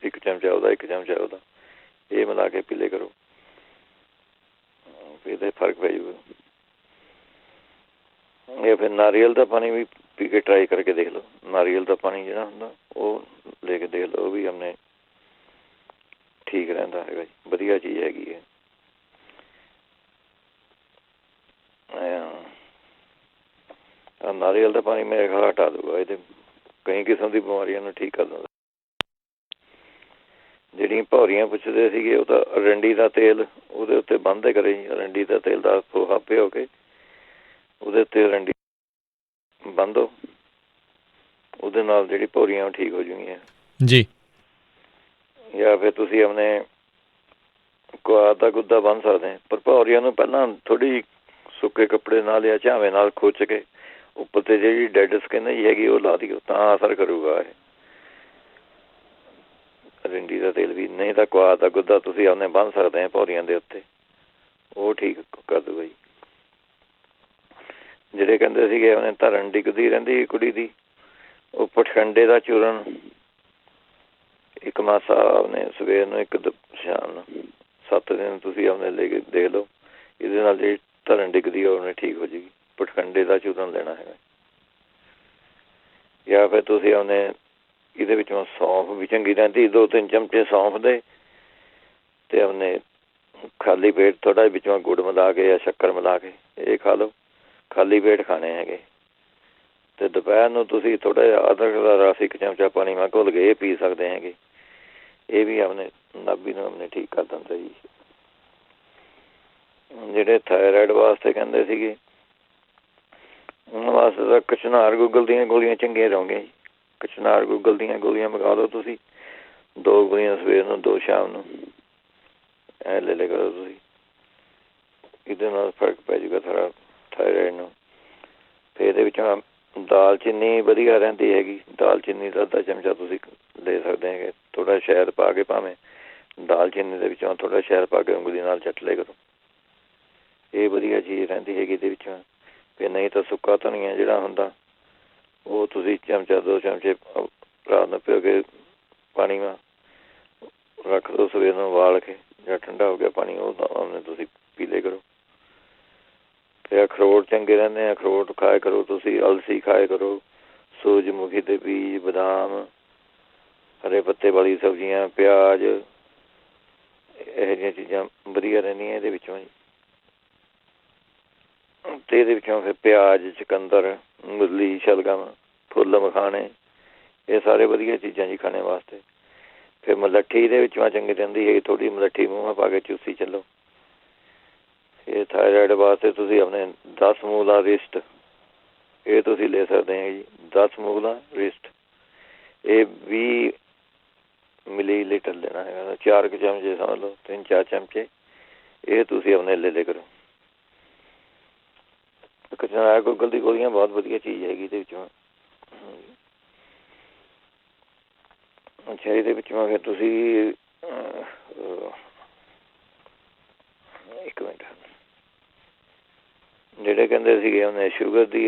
ਇੱਕ ਚਮਚਾ ਉਹਦਾ, ਇੱਕ ਚਮਚਾ ਉਹਦਾ, ਇਹ ਮਿਲਾ ਕੇ ਪੀ ਲਿਆ ਕਰੋ। ਇਹਦਾ ਫਰਕ ਪੈ ਜਾਊਗਾ। ਜਾਂ ਫਿਰ ਨਾਰੀਅਲ ਦਾ ਪਾਣੀ ਵੀ ਪੀ ਕੇ ਟਰਾਈ ਕਰਕੇ ਦੇਖ ਲਓ। ਨਾਰੀਅਲ ਦਾ ਪਾਣੀ ਜਿਹੜਾ ਹੁੰਦਾ ਉਹ ਲੈ ਕੇ ਦੇਖ ਲਓ, ਉਹ ਵੀ ਆਪਣੇ ਠੀਕ ਰਹਿੰਦਾ ਹੈਗਾ ਜੀ। ਵਧੀਆ ਚੀਜ਼ ਹੈਗੀ ਹੈ। ਨਾਰੀਅਲ ਦਾ ਪਾਣੀ ਮੇਰੇ ਖਿਆਲ ਹਟਾ ਦੂਗਾ। ਇਹਦੇ ਕਈ ਕਿਸਮ ਦੀ ਬਿਮਾਰੀਆਂ ਨੂੰ ਠੀਕ ਕਰ ਦਿੰਦਾ। ਜਿਹੜੀਆਂ ਭੌਰੀਆਂ ਪੁੱਛਦੇ ਸੀਗੇ, ਉਹ ਤਾਂ ਅਰੰਡੀ ਦਾ ਤੇਲ ਉਹਦੇ ਉੱਤੇ ਬੰਨ੍ਹਦੇ ਕਰੇ ਜੀ। ਅਰੰਡੀ ਦਾ ਤੇਲ ਦਾ ਪੋਹਾ ਭਿਓ ਕੇ ਉਹਦੇ ਉੱਤੇ ਅਰੰਡੀ ਬੰਨ੍ਹ ਦਿਓ, ਉਹਦੇ ਨਾਲ ਜਿਹੜੀ ਭੌਰੀਆਂ ਉਹ ਠੀਕ ਹੋ ਜਾਣਗੀਆਂ ਜੀ। ਜਾਂ ਫਿਰ ਤੁਸੀਂ ਆਪਣੇ ਕੁਆਰ ਦਾ ਗੁੱਦਾ ਬੰਨ੍ਹ ਸਕਦੇ। ਪਰ ਭੌਰੀਆਂ ਨੂੰ ਪਹਿਲਾਂ ਥੋੜ੍ਹੀ ਸੁੱਕੇ ਕੱਪੜੇ ਨਾਲ ਜਾਂ ਝਾਵੇਂ ਨਾਲ ਖੁੱਚ ਕੇ ਉੱਪਰ 'ਤੇ ਜਿਹੜੀ ਡੈਡ ਸਕਿਨ ਜੀ ਹੈਗੀ ਉਹ ਲਾ ਦਿਓ, ਤਾਂ ਅਸਰ ਕਰੂਗਾ ਇਹ ਅਰੰਡੀ ਦਾ ਤੇਲ ਵੀ। ਨਹੀਂ ਤਾਂ ਕੁਆਰ ਦਾ ਗੁੱਦਾ ਤੁਸੀਂ ਆਪਣੇ ਬੰਨ੍ਹ ਸਕਦੇ ਭੌਰੀਆਂ ਦੇ ਉੱਤੇ, ਉਹ ਠੀਕ ਕਰ ਦੂਗਾ ਜੀ। ਜਿਹੜੇ ਕਹਿੰਦੇ ਸੀਗੇ ਉਹਨੇ ਧਰਨ ਡਿੱਗਦੀ ਰਹਿੰਦੀ ਕੁੜੀ ਦੀ, ਉਹ ਪਖੰਡੇ ਦਾ ਚੂਰਨ ਇੱਕ ਮਾਸਾ ਆਪਣੇ ਸਵੇਰ ਨੂੰ, ਇੱਕ ਸ਼ਾਮ ਨੂੰ, 7 ਦਿਨ ਤੁਸੀਂ ਆਪਣੇ ਲੈ ਕੇ ਦੇਖ ਲਓ। ਇਹਦੇ ਨਾਲ ਜਿਹੜੀ ਧਰਨ ਡਿੱਗਦੀ ਉਹਨੇ ਠੀਕ ਹੋ ਜਾਏਗੀ। ਪਖੰਡੇ ਦਾ ਚੂਰਨ ਲੈਣਾ ਹੈਗਾ। ਜਾਂ ਫਿਰ ਤੁਸੀਂ ਆਪਣੇ ਇਹਦੇ ਵਿੱਚੋਂ ਸੌਂਫ ਵੀ ਚੰਗੀ ਰਹਿੰਦੀ, 2-3 ਚਮਚੇ ਸੌਂਫ ਦੇ, ਅਤੇ ਆਪਣੇ ਖਾਲੀ ਪੇਟ ਥੋੜ੍ਹਾ ਜਿਹਾ ਵਿੱਚੋਂ ਗੁੜ ਮਿਲਾ ਕੇ ਜਾਂ ਸ਼ੱਕਰ ਮਿਲਾ ਕੇ ਇਹ ਖਾ ਲਓ। ਖਾਲੀ ਪੇਟ ਖਾਣੇ ਹੈਗੇ। ਅਤੇ ਦੁਪਹਿਰ ਨੂੰ ਤੁਸੀਂ ਥੋੜ੍ਹਾ ਜਿਹਾ ਅਦਰਕ ਦਾ ਰਸ 1 ਚਮਚਾ ਪਾਣੀ ਮੈਂ ਘੁਲ ਕੇ ਇਹ ਪੀ ਸਕਦੇ ਹੈਗੇ। ਇਹ ਵੀ ਆਪਣੇ ਨਾਭੀ ਨੂੰ ਆਪਣੇ ਠੀਕ ਕਰ ਦਿੰਦਾ ਜੀ। ਜਿਹੜੇ ਥਾਇਰਾਇਡ ਵਾਸਤੇ ਕਹਿੰਦੇ ਸੀਗੇ, ਉਹਨਾਂ ਵਾਸਤੇ ਤਾਂ ਕਚਨਾਰ ਗੂਗਲ ਦੀਆਂ ਗੋਲੀਆਂ ਚੰਗੀਆਂ ਰਹੋਗੀਆਂ ਜੀ। ਕਚਨਾਰ ਗੂਗਲ ਦੀਆਂ ਗੋਲੀਆਂ ਮੰਗਾ ਲਓ ਤੁਸੀਂ, 2 ਗੋਲੀਆਂ ਸਵੇਰ ਨੂੰ, 2 ਸ਼ਾਮ ਨੂੰ, ਐ ਲੈ ਲਿਆ ਕਰੋ ਤੁਸੀਂ। ਇਹਦੇ ਨਾਲ ਫਰਕ ਪੈ ਜਾਊਗਾ ਥੋੜ੍ਹਾ ਥਾਇਰਾਇਡ ਨੂੰ। ਫਿਰ ਇਹਦੇ ਵਿੱਚੋਂ ਦਾਲਚੀਨੀ ਵਧੀਆ ਰਹਿੰਦੀ ਹੈਗੀ। ਦਾਲਚੀਨੀ ਦਾ 1 ਚਮਚਾ ਤੁਸੀਂ ਲੈ ਸਕਦੇ ਹੈਗੇ। ਥੋੜ੍ਹਾ ਸ਼ਹਿਦ ਪਾ ਕੇ, ਭਾਵੇਂ ਦਾਲਚੀਨੀ ਦੇ ਵਿੱਚੋਂ ਥੋੜ੍ਹਾ ਸ਼ਹਿਦ ਪਾ ਕੇ ਉਂਗਲੀ ਨਾਲ ਚੱਟ ਲਿਆ ਕਰੋ। ਇਹ ਵਧੀਆ ਚੀਜ਼ ਰਹਿੰਦੀ ਹੈਗੀ ਇਹਦੇ ਵਿੱਚੋਂ। ਫਿਰ ਨਹੀਂ ਤਾਂ ਸੁੱਕਾ ਧਨੀਆ ਜਿਹੜਾ ਹੁੰਦਾ ਉਹ ਤੁਸੀਂ 1 ਚਮਚਾ 2 ਚਮਚੇ ਰਾਤ ਨੂੰ ਭਿਓ ਕੇ ਪਾਣੀ ਨਾਲ ਰੱਖ ਦਿਓ, ਸਵੇਰ ਨੂੰ ਉਬਾਲ ਕੇ ਜਾਂ ਠੰਡਾ ਹੋ ਗਿਆ ਪਾਣੀ ਉਹ ਤਾਂ ਤੁਸੀਂ ਪੀ ਲਿਆ ਕਰੋ। ਫਿਰ ਅਖਰੋਟ ਚੰਗੇ ਰਹਿੰਦੇ ਆ, ਅਖਰੋਟ ਖਾਇਆ ਕਰੋ ਤੁਸੀਂ। ਅਲਸੀ ਖਾਇਆ ਕਰੋ, ਸੂਰਜਮੁਖੀ ਦੇ ਬੀਜ, ਬਦਾਮ, ਹਰੇ ਪੱਤੇ ਵਾਲੀ ਸਬਜ਼ੀਆਂ, ਪਿਆਜ਼, ਇਹੋ ਜਿਹੀਆਂ ਚੀਜ਼ਾਂ ਵਧੀਆ ਰਹਿੰਦੀਆਂ ਇਹਦੇ ਵਿੱਚੋਂ ਜੀ। ਅਤੇ ਇਹਦੇ ਵਿੱਚੋਂ ਫਿਰ ਪਿਆਜ਼, ਚੁਕੰਦਰ, ਮੂਲੀ, ਸ਼ਲਗਮ, ਫੁੱਲ ਮਖਾਣੇ, ਇਹ ਸਾਰੇ ਵਧੀਆ ਚੀਜ਼ਾਂ ਜੀ ਖਾਣੇ ਵਾਸਤੇ। ਫਿਰ ਮਲੱਠੀ ਇਹਦੇ ਵਿੱਚੋਂ ਚੰਗੀ ਰਹਿੰਦੀ ਹੈ। ਥੋੜ੍ਹੀ ਮਲੱਠੀ ਮੂੰਹ ਪਾ ਕੇ ਚੂਸੀ ਚੱਲੋ। ਇਹ ਥਾਇਰਾਇਡ ਵਾਸਤੇ ਤੁਸੀਂ ਆਪਣੇ 10 ਮੂਲਾ ਰਿਸਟ ਇਹ ਤੁਸੀਂ ਲੈ ਸਕਦੇ ਹੈ ਜੀ। 10 ਮੂਲਾ ਰਿਸਟ ਇਹ 20 ਮਿਲੀਲੀਟਰ ਲੈਣਾ ਹੈਗਾ। 4 ਕੁ ਚਮਚੇ ਸਮਝ ਲਓ, 3-4 ਚਮਚੇ ਇਹ ਤੁਸੀਂ ਆਪਣੇ ਲੈ ਲਿਆ ਕਰੋ। ਕਚਨਾਰ ਗੂਗਲ ਦੀ ਗੋਲੀਆਂ ਬਹੁਤ ਵਧੀਆ ਚੀਜ਼ ਹੈਗੀ ਇਹਦੇ ਵਿੱਚੋਂ। ਅੱਛਾ, ਇਹਦੇ ਵਿੱਚੋਂ ਫਿਰ ਤੁਸੀਂ 1 ਮਿੰਟ, ਜਿਹੜੇ ਕਹਿੰਦੇ ਸੀਗੇ ਉਹਨੇ ਸ਼ੂਗਰ ਦੀ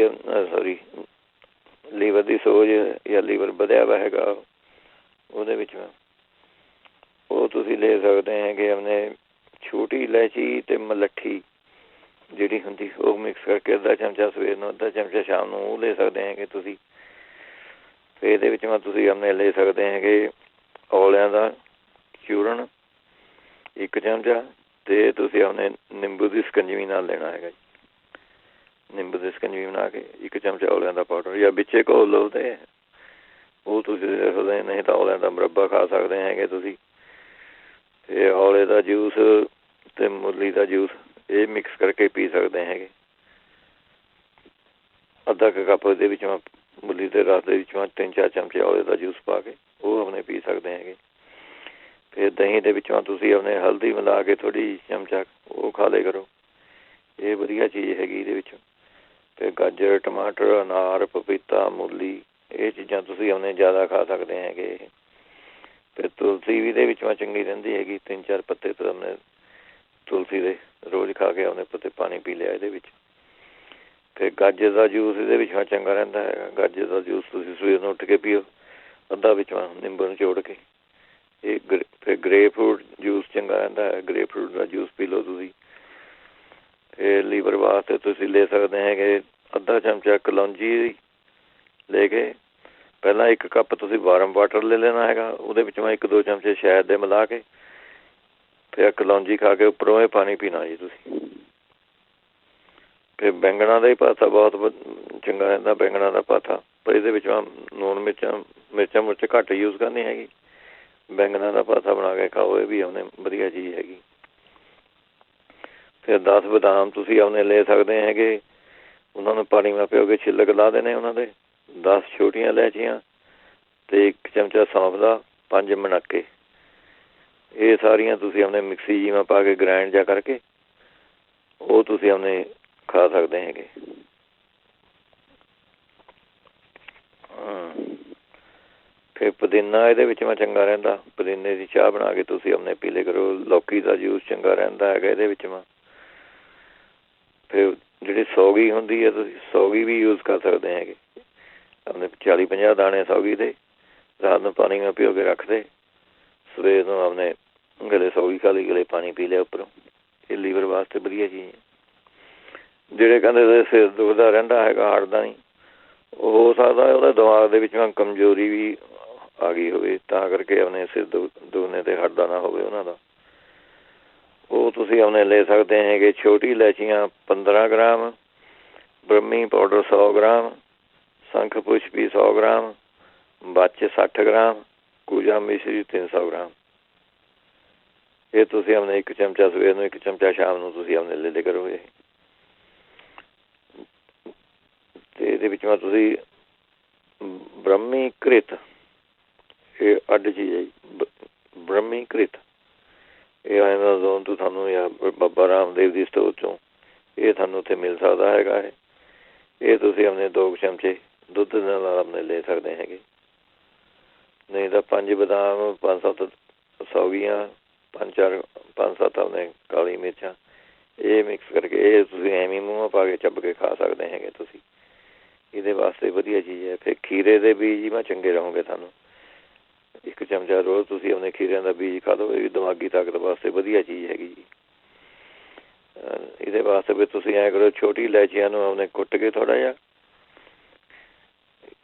ਲੀਵਰ ਦੀ ਸੋਜ ਜਾਂ ਲੀਵਰ ਵਧਿਆ ਵਾ ਹੈਗਾ, ਉਹਦੇ ਵਿੱਚ ਉਹ ਤੁਸੀਂ ਲੈ ਸਕਦੇ ਹੈਗੇ। ਆਪਣੇ ਛੋਟੀ ਇਲਾਇਚੀ ਅਤੇ ਮਲੱਠੀ ਜਿਹੜੀ ਹੁੰਦੀ ਉਹ ਮਿਕਸ ਕਰਕੇ 1/2 ਚਮਚਾ ਸਵੇਰ ਨੂੰ, 1/2 ਚਮਚਾ ਸ਼ਾਮ ਨੂੰ ਉਹ ਲੈ ਸਕਦੇ ਹੈਗੇ ਤੁਸੀਂ। ਫਿਰ ਇਹਦੇ ਵਿੱਚ ਤੁਸੀਂ ਆਪਣੇ ਲੈ ਸਕਦੇ ਹੈਗੇ ਔਲਿਆਂ ਦਾ ਚੂਰਨ 1 ਚਮਚਾ, ਅਤੇ ਤੁਸੀਂ ਆਪਣੇ ਨਿੰਬੂ ਦੀ ਸਕੰਜਵੀ ਨਾਲ ਲੈਣਾ ਹੈਗਾ ਜੀ। ਨਿੰਬੂ ਦੀ ਸਕੰਜਵੀ ਬਣਾ ਕੇ 1 ਚਮਚਾ ਔਲਿਆਂ ਦਾ ਪਾਊਡਰ ਜਾਂ ਵਿੱਚੇ ਘੋਲ ਲਓ, ਅਤੇ ਉਹ ਤੁਸੀਂ ਦੇ ਸਕਦੇ। ਨਹੀਂ ਤਾਂ ਔਲਿਆਂ ਦਾ ਮੁਰੱਬਾ ਖਾ ਸਕਦੇ ਹੈਗੇ ਤੁਸੀਂ। ਅਤੇ ਔਲੇ ਦਾ ਜੂਸ ਅਤੇ ਮੂਲੀ ਦਾ ਜੂਸ ਇਹ ਮਿਕਸ ਕਰਕੇ ਪੀ ਸਕਦੇ ਹੈਗੇ। 1/2 ਕੱਪ ਦੇ ਵਿੱਚ ਮੂਲੀ ਦੇ ਰਸ ਦੇ ਵਿੱਚੋਂ 3-4 ਚਮਚੇ ਔਲੇ ਦਾ ਜੂਸ ਪਾ ਕੇ ਉਹ ਆਪਣੇ ਪੀ ਸਕਦੇ ਹੈਗੇ। ਫਿਰ ਦਹੀਂ ਦੇ ਵਿੱਚੋਂ ਤੁਸੀਂ ਆਪਣੇ ਹਲਦੀ ਮਿਲਾ ਕੇ ਥੋੜ੍ਹੀ ਚਮਚਾ ਉਹ ਖਾ ਲਿਆ ਕਰੋ। ਇਹ ਵਧੀਆ ਚੀਜ਼ ਹੈਗੀ ਇਹਦੇ ਵਿੱਚ। ਫਿਰ ਗਾਜਰ, ਟਮਾਟਰ, ਅਨਾਰ, ਪਪੀਤਾ, ਮੂਲੀ ਇਹ ਚੀਜ਼ਾਂ ਤੁਸੀਂ ਆਪਣੇ ਜ਼ਿਆਦਾ ਖਾ ਸਕਦੇ ਹੈਗੇ। ਫਿਰ ਤੁਲਸੀ ਵੀ ਇਹਦੇ ਵਿੱਚੋਂ ਚੰਗੀ ਰਹਿੰਦੀ ਹੈਗੀ। 3-4 ਪੱਤੇ ਤਾਂ ਆਪਣੇ ਤੁਲਸੀ ਦੇ ਰੋਜ਼ ਖਾ ਕੇ ਆਪਣੇ ਪੱਤੇ ਪਾਣੀ ਪੀ ਲਿਆ ਇਹਦੇ ਵਿੱਚ। ਫਿਰ ਗਾਜਰ ਦਾ ਜੂਸ ਇਹਦੇ ਵਿੱਚ ਚੰਗਾ ਰਹਿੰਦਾ ਹੈਗਾ। ਗਾਜਰ ਦਾ ਜੂਸ ਤੁਸੀਂ ਸਵੇਰ ਨੂੰ ਉੱਠ ਕੇ ਪੀਓ, ਅੱਧਾ ਵਿੱਚੋਂ ਨਿੰਬੂ ਨਿਚੋੜ ਕੇ। ਇਹ ਫਿਰ ਗ੍ਰੇਪ ਫਰੂਟ ਜੂਸ ਚੰਗਾ ਰਹਿੰਦਾ ਹੈ, ਗ੍ਰੇਪ ਫਰੂਟ ਦਾ ਜੂਸ ਪੀ ਲਓ ਤੁਸੀਂ। ਫਿਰ ਲੀਵਰ ਵਾਸਤੇ ਤੁਸੀਂ ਲੈ ਸਕਦੇ ਹੈਗੇ ਅੱਧਾ ਚਮਚਾ ਕਲੌਂਜੀ ਲੈ ਕੇ ਪਹਿਲਾਂ 1 ਕੱਪ ਤੁਸੀਂ ਵਾਰਮ ਵਾਟਰ ਲੈ ਲੈਣਾ ਹੈਗਾ, ਉਹਦੇ ਵਿੱਚ ਮੈਂ 1-2 ਚਮਚੇ ਸ਼ਹਿਦ ਦੇ ਮਿਲਾ ਕੇ ਫਿਰ ਕਲੌਂਜੀ ਖਾ ਕੇ ਉੱਪਰੋਂ ਇਹ ਪਾਣੀ ਪੀਣਾ ਜੀ ਤੁਸੀਂ। ਫਿਰ ਬੈਂਗਣਾ ਦਾ ਹੀ ਪਾਸਾ ਬਹੁਤ ਚੰਗਾ ਰਹਿੰਦਾ, ਬੈਂਗਣਾ ਦਾ ਪਾਸਾ, ਪਰ ਇਹਦੇ ਵਿੱਚ ਲੂਣ ਮਿਰਚਾਂ ਮੁਰਚ ਘੱਟ ਯੂਜ਼ ਕਰਨੀ ਹੈਗੀ। ਬੈਂਗਣਾ ਦਾ ਪਾਸਾ ਬਣਾ ਕੇ ਖਾਓ, ਇਹ ਵੀ ਆਪਣੇ ਵਧੀਆ ਚੀਜ਼ ਹੈਗੀ। ਫਿਰ 10 ਬਦਾਮ ਤੁਸੀਂ ਆਪਣੇ ਲੈ ਸਕਦੇ ਹੈਗੇ, ਉਹਨਾਂ ਨੂੰ ਪਾਣੀ ਮਾ ਪਿਓ ਕੇ ਛਿੱਲਕ ਲਾ ਦੇਣੇ ਉਹਨਾਂ ਦੇ। 10 ਛੋਟੀਆਂ ਇਲਾਇਚੀਆਂ ਅਤੇ 1 ਚਮਚਾ ਸੌਂਫ ਦਾ, 5 ਮਣੱਕੇ, ਇਹ ਸਾਰੀਆਂ ਤੁਸੀਂ ਆਪਣੇ ਮਿਕਸੀ ਜਿਵੇਂ ਪਾ ਕੇ ਗ੍ਰਾਇੰਡ ਜਿਹਾ ਕਰਕੇ ਉਹ ਤੁਸੀਂ ਆਪਣੇ ਖਾ ਸਕਦੇ ਹੈਗੇ। ਫਿਰ ਪੁਦੀਨਾ ਇਹਦੇ ਵਿੱਚ ਮੈਂ ਚੰਗਾ ਰਹਿੰਦਾ, ਪੁਦੀਨੇ ਦੀ ਚਾਹ ਬਣਾ ਕੇ ਤੁਸੀਂ ਆਪਣੇ ਪੀ ਲਿਆ ਕਰੋ। ਲੌਕੀ ਦਾ ਜੂਸ ਚੰਗਾ ਰਹਿੰਦਾ ਹੈਗਾ ਇਹਦੇ ਵਿੱਚ ਮੈਂ। ਫਿਰ ਜਿਹੜੀ ਸੌਗੀ ਹੁੰਦੀ ਹੈ ਤੁਸੀਂ ਸੌਗੀ ਵੀ ਯੂਜ਼ ਕਰ ਸਕਦੇ ਹੈਗੇ, ਆਪਣੇ 40-50 ਦਾਣੇ ਸੌਗੀ ਦੇ ਰਾਤ ਨੂੰ ਪਾਣੀ ਨਾਲ ਭਿਓ ਕੇ ਰੱਖਦੇ, ਸਵੇਰ ਨੂੰ ਆਪਣੇ ਗਲੇ ਸੌਗੀ ਖਾ ਲਈ, ਗਲੇ ਪਾਣੀ ਪੀ ਲਿਆ ਉੱਪਰੋਂ। ਇਹ ਲੀਵਰ ਵਾਸਤੇ ਵਧੀਆ ਚੀਜ਼ ਹੈ। ਜਿਹੜੇ ਕਹਿੰਦੇ ਸਿਰ ਦੁਖਦਾ ਰਹਿੰਦਾ ਹੈਗਾ, ਹਟਦਾ ਨਹੀਂ, ਉਹ ਹੋ ਸਕਦਾ ਉਹਦਾ ਦਿਮਾਗ ਦੇ ਵਿੱਚ ਕਮਜ਼ੋਰੀ ਵੀ ਆ ਗਈ ਹੋਵੇ, ਤਾਂ ਕਰਕੇ ਆਪਣੇ ਸਿਰ ਦੁਖਣੇ 'ਤੇ ਹਟਦਾ ਨਾ ਹੋਵੇ ਉਹਨਾਂ ਦਾ। ਉਹ ਤੁਸੀਂ ਆਪਣੇ ਲੈ ਸਕਦੇ ਹੈਗੇ ਛੋਟੀ ਇਲਾਇਚੀਆਂ 15 ਗ੍ਰਾਮ, ਬ੍ਰਹਮੀ ਪਾਊਡਰ 100 ਗ੍ਰਾਮ, ਸੰਖ ਪੁਸ਼ਪੀ 100 ਗ੍ਰਾਮ, ਬੱਚ 60 ਗ੍ਰਾਮ, ਕੂਜਾ ਮਿਸ਼ਰੀ 300 ਗ੍ਰਾਮ। ਇਹ ਤੁਸੀਂ ਆਪਣੇ 1 ਚਮਚਾ ਸਵੇਰ ਨੂੰ, 1 ਚਮਚਾ ਸ਼ਾਮ ਨੂੰ ਤੁਸੀਂ ਆਪਣੇ ਲੈ ਲਿਆ ਕਰੋ। ਇਹ ਅਤੇ ਇਹਦੇ ਵਿੱਚ ਮੈਂ ਤੁਸੀਂ ਬ੍ਰਹਮੀ ਘ੍ਰਿਤ, ਇਹ ਅੱਡ ਚੀਜ਼ ਹੈ ਜੀ, ਬ੍ਰਹਮੀ ਘ੍ਰਿਤ, ਇਹ ਐਮਾਜ਼ੋਨ ਤੋਂ ਤੁਹਾਨੂੰ ਜਾਂ ਬਾਬਾ ਰਾਮਦੇਵ ਦੀ ਸਟੋਰ 'ਚੋਂ ਇਹ ਤੁਹਾਨੂੰ ਉੱਥੇ ਮਿਲ ਸਕਦਾ ਹੈਗਾ ਹੈ। ਇਹ ਤੁਸੀਂ ਆਪਣੇ 2 ਚਮਚੇ ਦੁੱਧ ਦੇ ਨਾਲ ਆਪਣੇ ਲੈ ਸਕਦੇ ਹੈਗੇ। ਨਹੀਂ ਤਾਂ 5 ਬਦਾਮ, 5-7 ਸੌਗੀਆਂ, 5-7 ਆਪਣੇ ਕਾਲੀ ਮਿਰਚਾਂ, ਇਹ ਮਿਕਸ ਕਰਕੇ ਇਹ ਤੁਸੀਂ ਐਵੇਂ ਮੂੰਹ ਪਾ ਕੇ ਚੱਬ ਕੇ ਖਾ ਸਕਦੇ ਹੈਗੇ ਤੁਸੀਂ। ਇਹਦੇ ਵਾਸਤੇ ਵਧੀਆ ਚੀਜ਼ ਹੈ। ਫਿਰ ਖੀਰੇ ਦੇ ਬੀਜ ਹੀ ਮੈਂ ਚੰਗੇ ਰਹੋਗੇ ਤੁਹਾਨੂੰ। 1 ਚਮਚਾ ਰੋਜ਼ ਤੁਸੀਂ ਆਪਣੇ ਖੀਰਿਆਂ ਦਾ ਬੀਜ ਖਾ ਲਓ, ਇਹ ਵੀ ਦਿਮਾਗੀ ਤਾਕਤ ਵਾਸਤੇ ਵਧੀਆ ਚੀਜ਼ ਹੈਗੀ ਜੀ। ਇਹਦੇ ਵਾਸਤੇ ਵੀ ਤੁਸੀਂ ਐਂ ਕਰੋ, ਛੋਟੀ ਇਲਾਇਚੀਆਂ ਨੂੰ ਆਪਣੇ ਕੁੱਟ ਕੇ ਥੋੜ੍ਹਾ ਜਿਹਾ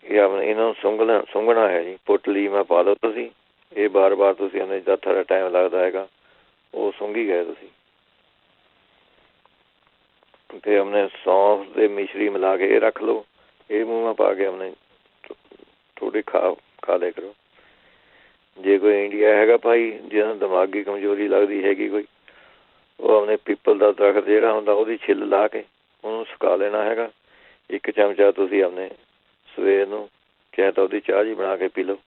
ਇਹ ਆਪਣੇ ਇਹਨਾਂ ਨੂੰ ਸੁੰਘਣਾ ਹੈ ਜੀ, ਪੁਟਲੀ ਮੈਂ ਪਾ ਲਓ ਤੁਸੀਂ। ਇਹ ਬਾਰ ਤੁਸੀਂ ਆਪਣੇ ਜਦ ਤੁਹਾਡਾ ਟਾਈਮ ਲੱਗਦਾ ਹੈਗਾ ਉਹ ਸੁੰਘੀ ਗਏ ਤੁਸੀਂ। ਅਤੇ ਆਪਣੇ ਸੌਂਫ ਦੇ ਮਿਸ਼ਰੀ ਮਿਲਾ ਕੇ ਇਹ ਰੱਖ ਲਓ, ਇਹ ਮੂੰਹ ਪਾ ਕੇ ਆਪਣੇ ਥੋੜ੍ਹੀ ਖਾ ਲਿਆ ਕਰੋ। ਜੇ ਕੋਈ ਇੰਡੀਆ ਹੈਗਾ ਭਾਈ ਜਿਹਨੂੰ ਦਿਮਾਗੀ ਕਮਜ਼ੋਰੀ ਲੱਗਦੀ ਹੈਗੀ ਕੋਈ, ਉਹ ਆਪਣੇ ਪੀਪਲ ਦਾ ਦਰਖਤ ਜਿਹੜਾ ਹੁੰਦਾ ਉਹਦੀ ਛਿੱਲ ਲਾ ਕੇ ਉਹਨੂੰ ਸੁਕਾ ਲੈਣਾ ਹੈਗਾ। 1 ਚਮਚਾ ਤੁਸੀਂ ਆਪਣੇ ਸਵੇਰ ਨੂੰ ਚਾਹੇ ਤਾਂ ਉਹਦੀ ਚਾਹ ਜੀ ਬਣਾ ਕੇ ਪੀ ਲਓ,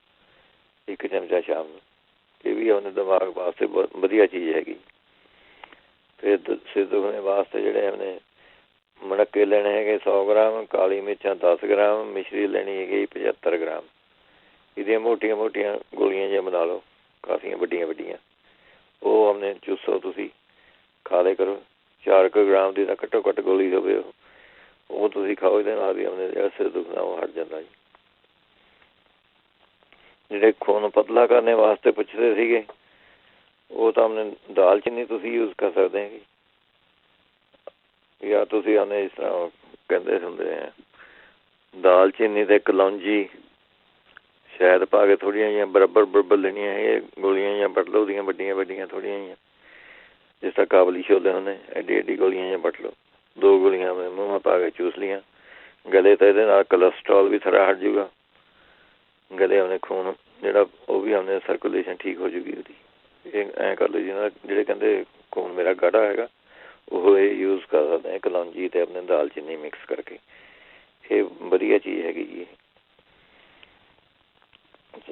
1 ਚਮਚਾ ਸ਼ਾਮ ਨੂੰ। ਇਹ ਵੀ ਆਪਣੇ ਦਿਮਾਗ ਵਾਸਤੇ ਬਹੁਤ ਵਧੀਆ ਚੀਜ਼ ਹੈਗੀ। ਫਿਰ ਸਿਰ ਦੁਖਣੇ ਵਾਸਤੇ ਜਿਹੜੇ ਆਪਣੇ ਮਣੱਕੇ ਲੈਣੇ ਹੈਗੇ 100 ਗ੍ਰਾਮ, ਕਾਲੀ ਮਿਰਚਾਂ 10 ਗ੍ਰਾਮ, ਮਿਸ਼ਰੀ ਲੈਣੀ ਹੈਗੀ 75 ਗ੍ਰਾਮ। ਇਹਦੀਆਂ ਮੋਟੀਆਂ ਗੋਲੀਆਂ ਜਿਹੀਆਂ ਬਣਾ ਲਓ, ਕਾਫੀਆਂ ਵੱਡੀਆਂ, ਉਹ ਆਪਣੇ ਚੂਸੋ ਤੁਸੀਂ ਖਾ ਲਿਆ ਕਰੋ। 4 ਗ੍ਰਾਮ ਦੀ ਤਾਂ ਘੱਟੋ ਘੱਟ ਗੋਲੀ ਹੋਵੇ, ਉਹ ਤੁਸੀਂ ਖਾਓ। ਇਹਦੇ ਨਾਲ ਵੀ ਆਪਣੇ ਜਿਹੜਾ ਸਿਰ ਦੁਖਣਾ ਉਹ ਹਟ ਜਾਂਦਾ ਜੀ। ਜਿਹੜੇ ਖੂਨ ਪਤਲਾ ਕਰਨੇ ਵਾਸਤੇ ਪੁੱਛਦੇ ਸੀਗੇ, ਉਹ ਤਾਂ ਆਪਣੇ ਦਾਲਚੀਨੀ ਤੁਸੀਂ ਯੂਜ਼ ਕਰ ਸਕਦੇ ਹੈਗੇ, ਜਾਂ ਤੁਸੀਂ ਆਪਣੇ ਇਸ ਤਰ੍ਹਾਂ ਕਹਿੰਦੇ ਹੁੰਦੇ ਆ ਦਾਲਚੀਨੀ ਅਤੇ ਕਲੌਂਜੀ ਸ਼ਹਿਦ ਪਾ ਕੇ ਥੋੜ੍ਹੀਆਂ ਜਿਹੀਆਂ ਬਰਾਬਰ ਲੈਣੀਆਂ ਇਹ ਗੋਲੀਆਂ ਜਿਹੀਆਂ ਵੱਟ ਲਓ, ਉਹਦੀਆਂ ਵੱਡੀਆਂ ਥੋੜ੍ਹੀਆਂ ਜਿਹੀਆਂ, ਜਿਸ ਤਰ੍ਹਾਂ ਕਾਬਲੀ ਛੋਲੇ ਹੁੰਦੇ, ਐਡੀ ਗੋਲੀਆਂ ਜਿਹੀਆਂ ਵੱਟ ਲਓ। 2 ਗੋਲੀਆਂ ਮੈਂ ਮੂੰਹ ਪਾ ਕੇ ਚੂਸ ਲਈਆਂ। ਗਲੇ ਤਾਂ ਇਹਦੇ ਨਾਲ ਕੋਲੈਸਟਰੋਲ ਵੀ ਥੋੜ੍ਹਾ ਹਟ ਜੂਗਾ, ਗਲੇ ਆਪਣੇ ਖੂਨ ਜਿਹੜਾ ਉਹ ਵੀ ਆਪਣੇ ਸਰਕੂਲੇਸ਼ਨ ਠੀਕ ਹੋ ਜੂਗੀ ਉਹਦੀ। ਇਹ ਐਂ ਕਰ ਲਓ ਜੀ, ਜਿਹੜੇ ਕਹਿੰਦੇ ਖੂਨ ਮੇਰਾ ਗਾੜਾ ਹੈਗਾ ਉਹ ਇਹ ਯੂਜ਼ ਕਰ ਸਕਦੇ ਕਲੌਂਜੀ ਅਤੇ ਆਪਣੇ ਦਾਲਚੀਨੀ ਮਿਕਸ ਕਰਕੇ। ਇਹ ਵਧੀਆ ਚੀਜ਼ ਹੈਗੀ ਜੀ।